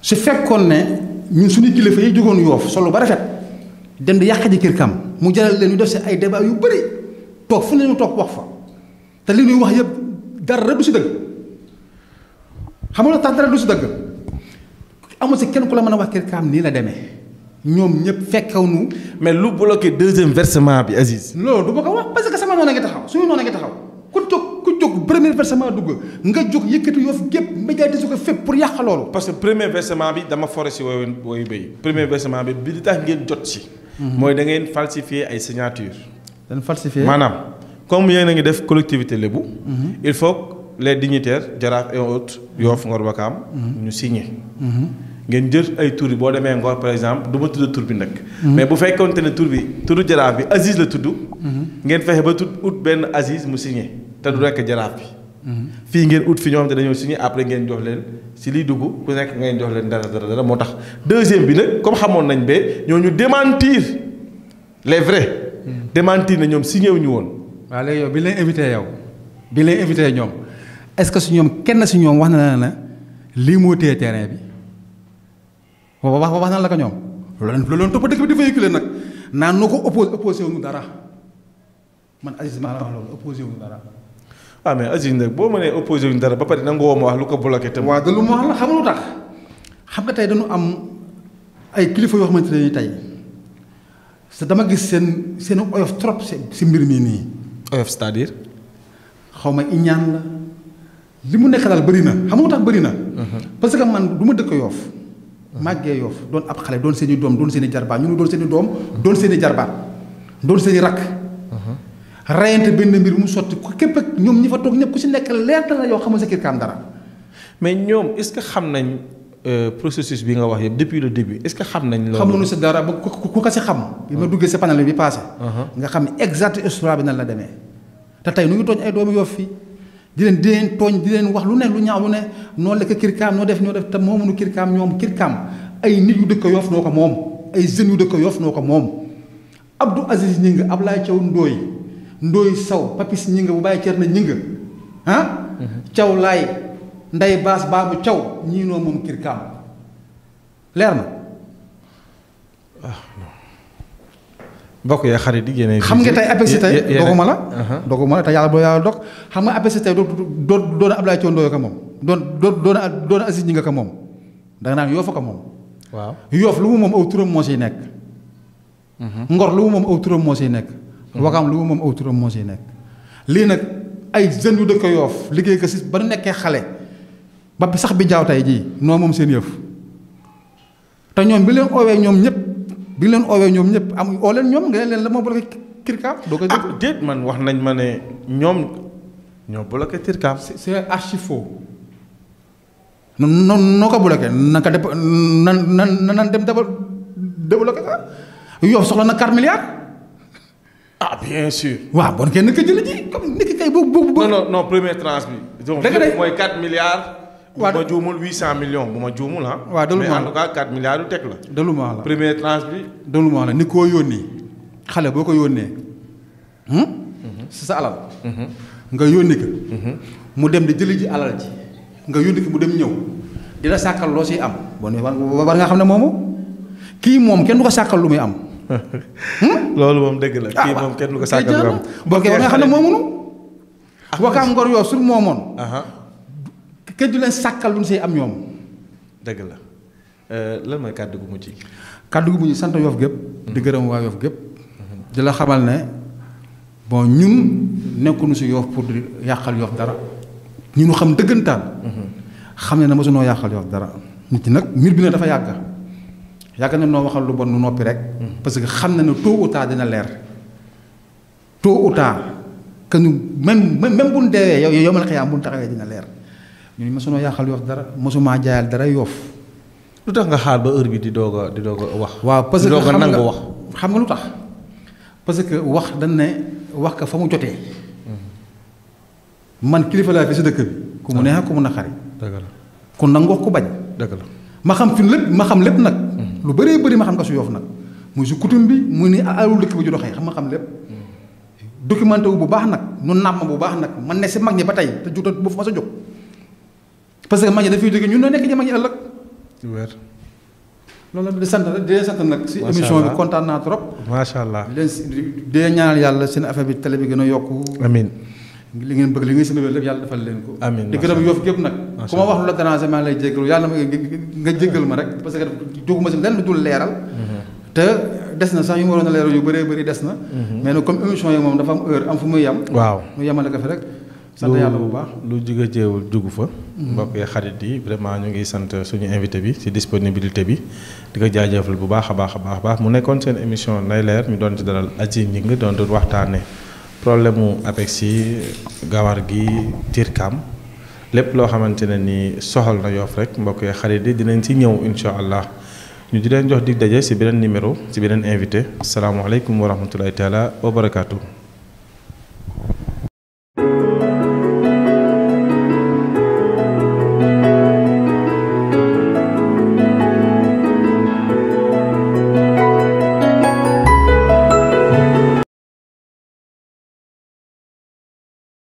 su fekkoon ne ñun suñu kilifa yi jógoon Yoff solo ba rafet dem di yàq ji Tirkam mu jaral leen ñu def si ay débat yu bëri toog fu ne ñu toog wax fa te li ñuy wax yëpp dara du si dëgg xam nga tax dara du si dëgg amul si kenn ku la mën a wax Tirkam nii la demee ñoom ñëpp fekkaw nu mais lu bloqué deuxième versement bi Aziz loolu du ma ko wax parce que sama noonu a ngi taxaw suñu noonu a ngi taxaw ku jóg premier versement dugg nga jóg yëkkati Yoff gépp médiatiser ko fépp pour yàq loolu parce que premier versement bi dama foré si woyu béy premier versement bi li tax ngeen jot si mooy da ngeen falsifier ay signature dañ falsifier maanaam comme yéen a ngi def collectivité lébu il faut que les dignitaires Jaraaf et autres Yoff Ngor Wakaam ñu signer ngeen jël ay tur yi boo demee Ngor par exemple du ma tudd tur bi nag mais bu fekkoonte ne tur bi turu Jaraaf bi Aziz la tudd ngeen fexe ba tudd ut benn Aziz mu signé te du rekk Jaraaf bi fii ngeen ut fi ñoo xam te dañoo signé après ngeen jox leen si liy dugg ku nekk ngeen jox leen dara moo tax deuxième bi nag comme xamoon nañ ba ñooñu démentir les vrais. démentir na ñoom signé wu ñu woon. waaw léegi yow bi leen invité ñoom est-ce que su ñoom kenn si ñoom wax na ne lii moo téye terrain bi wax na la ko ñoom loolu topp dëkk bi di véhiculer nag naan noo ko opposé wu ñu dara man Aziz maa la wax loolu opposé wu ñu dara. ah mais Aziz nag boo mënee opposé wu ñu dara ba pare nangoo ma wax lu ko bloqué tam. waaw de lu ma wax la xam nga lu tax xam nga tey dañu am ay kilifa yoo xamante ne tey dama gis seen oyof trop si mbir mii nii. oyof c'est-à-dire. xaw ma iñaan la li mu nekk daal bëri na xam nga lu tax bëri na. parce que man du ma dëkk Yoff. màggee Yoff doon ab xale doon seen i doom doon seen i jarbaat ñu doon seen i doom doon seen i jarbaat doon seen i rakk. rayante benn mbir mu sotti ku képp ak ñoom ñi fa toog ñëpp ku si nekk leer na la yoo xamul sa kër kaam dara. mais ñoom est-ce que xam nañ processus bi nga wax yëpp depuis le début est-ce que xam nañ. loolu xamuñu si dara ba ku ko si xam. bi ma duggee si panel bi passé. nga xam ne exact histoire bi nan la demee. te tey nu ngi tooñ ay doomu Yoff fii di leen tooñ di leen wax lu ne lu ñaaw lu ne noo lekk kirkaam noo def te moomuñu kirkaam ñoom kirkaam ay nit yu dëkk Yoff noo ko moom ay jeunes yu dëkk Yoff noo ko moom Abdou Aziz Gningue Ablaye Thiaw Ndoye Saw Papis Gningue bu bàyyi cer na Gningue Thiaw Laay Nday Baas Baabu Thiaw ñii noo moom kirkaam leer na mbokk ya xarit yi yéen xam nga tey APEX tey doguma la te yàlla boo yàlla dog xam nga APEX tey doon Ablaye Thiaw Ndoye ko moom doon Aziz Gningue ko moom da nga naan Yoff ko moom waaw Yoff lu mu moom aw turam moo siy nekk Ngor lu mu moom aw turam moo siy nekk Wakaam lu mu moom aw turam moo siy nekk lii nag ay jeunes yu dëkk Yoff liggéey ko si ba nu nekkee xale ba sax bi jaaw tey jii noo moom seen yëf te ñoom bi leen oowee ñoom ñëpp am oo leen ñoom nga leen la moo bloqué kirkaam doo ko déet man wax nañ ma ne ñoom ñoo bloqué kirkaam c'est archi faux noo ko bloqué na ko nan dem débloqué ko Yoff soxla na 4 milliards. ah bien sûr. waaw bon kenn ka jël ji comme nit ki kay bu. non première tranche bi. dëgg de mooy 4 milliards. waaw bu ma juumul 800 millions bu ma juumul ah. waaw de lu mais en tout cas 4 milliards yu teg la. de lu ma la première tranche bi. de lu ma la ni koo yónnee xale boo ko yónnee. si sa alal. nga yónni ko. mu dem di jëli ji alal ji. nga yónni ko mu dem ñëw. di la sàkkal loo siy am. bon war nga xam ne moomu kii moom kenn du ko sàkkal lu muy am. loolu moom dëgg la. kii moom kenn du ko sàkkal lu muy am. boo war nga xam ne moomunu. Wakaam Ngor Yoff sur moomoon. kenn du leen sàkkal lu ñu siy am ñoom. dëgg la lan mooy kàddu gu mujj. kàddu gu mujj sant Yoff gépp di gërëm waa Yoff gépp di la xamal ne bon ñun nekkuñu si Yoff pour di yàqal Yoff dara ñu xam dëggantaan. xam ne na mosunoo yàqal Yoff dara. nit ñi nag mbir bi nag dafa yàgg na noo waxal lu bon nu noppi rek. parce que xam na ne tôt ou tard dina leer. tôt ou tard que ñu même bu ñu deewee yow ma la xëy bu ñu taxawee dina leer ñun mosunoo yàqal Yoff dara mosumaa jaayal dara Yoff. lu tax nga xaar ba heure bi di doog a wax. waaw parce que di doog a nangu wax. xam nga lu tax parce que wax dañ ne wax ka fa mu jotee. man kilifa laa fi si dëkk bi. ku mu neex ku mu naqari. dëgg la kon nag wax ku bañ. dëgg la ma xam fi lépp nag. lu bëree bëri ma xam ko su Yoff nag muy si coutume bi muy ni alul dëkk bi ju doxee xam lépp. documenté wu bu baax nag nu naam ma bu baax nag man ne si mag ñi ba tey te juutal bu fa ma sa jóg. parce que mag ñi dafay jóge ñun noo nekk ci mag ñi ëllëg. weer. loolu la di sant nag si émission bi kontaan naa trop. macha allah di ñaanal yàlla seen affaire bi télé bi gën a yokku. amiin. li ngeen bëgg li ngeen sëmb lépp yàlla defal leen ko. amiin di gërëm Yoff gépp nag. ku ma wax lu la déranger maa ngi lay jéggalu yàlla nga jéggal ma rek parce que jóguma si lenn lu dul leeral. te des na sax yu ma waroon a leeral yu bëree bëri des na. mais nag comme émission yi moom dafa am heure am fu muy yem. waaw mu yemale ko fi rek. sant yàlla bu baax lu jóge jeewul jugu fa. mbokk yi xarit yi vraiment ñu ngi sant suñu invité bi ci disponibilité bi di ko jaajëfal bu baax a baax mu nekkoon seen émission Nay Leer ñu doon ci dalal Aziz Gningue doon waxtaane problème mu APEX yi gawar gi Tirkam lépp loo xamante ne ni soxal na Yoff rek mbokk yi xarit yi dinañ ci ñëw incha allah ñu di leen jox dig daje ci beneen numéro ci beneen invité asalaamaaleykum wa rahmatulahi taala wa barakaatu.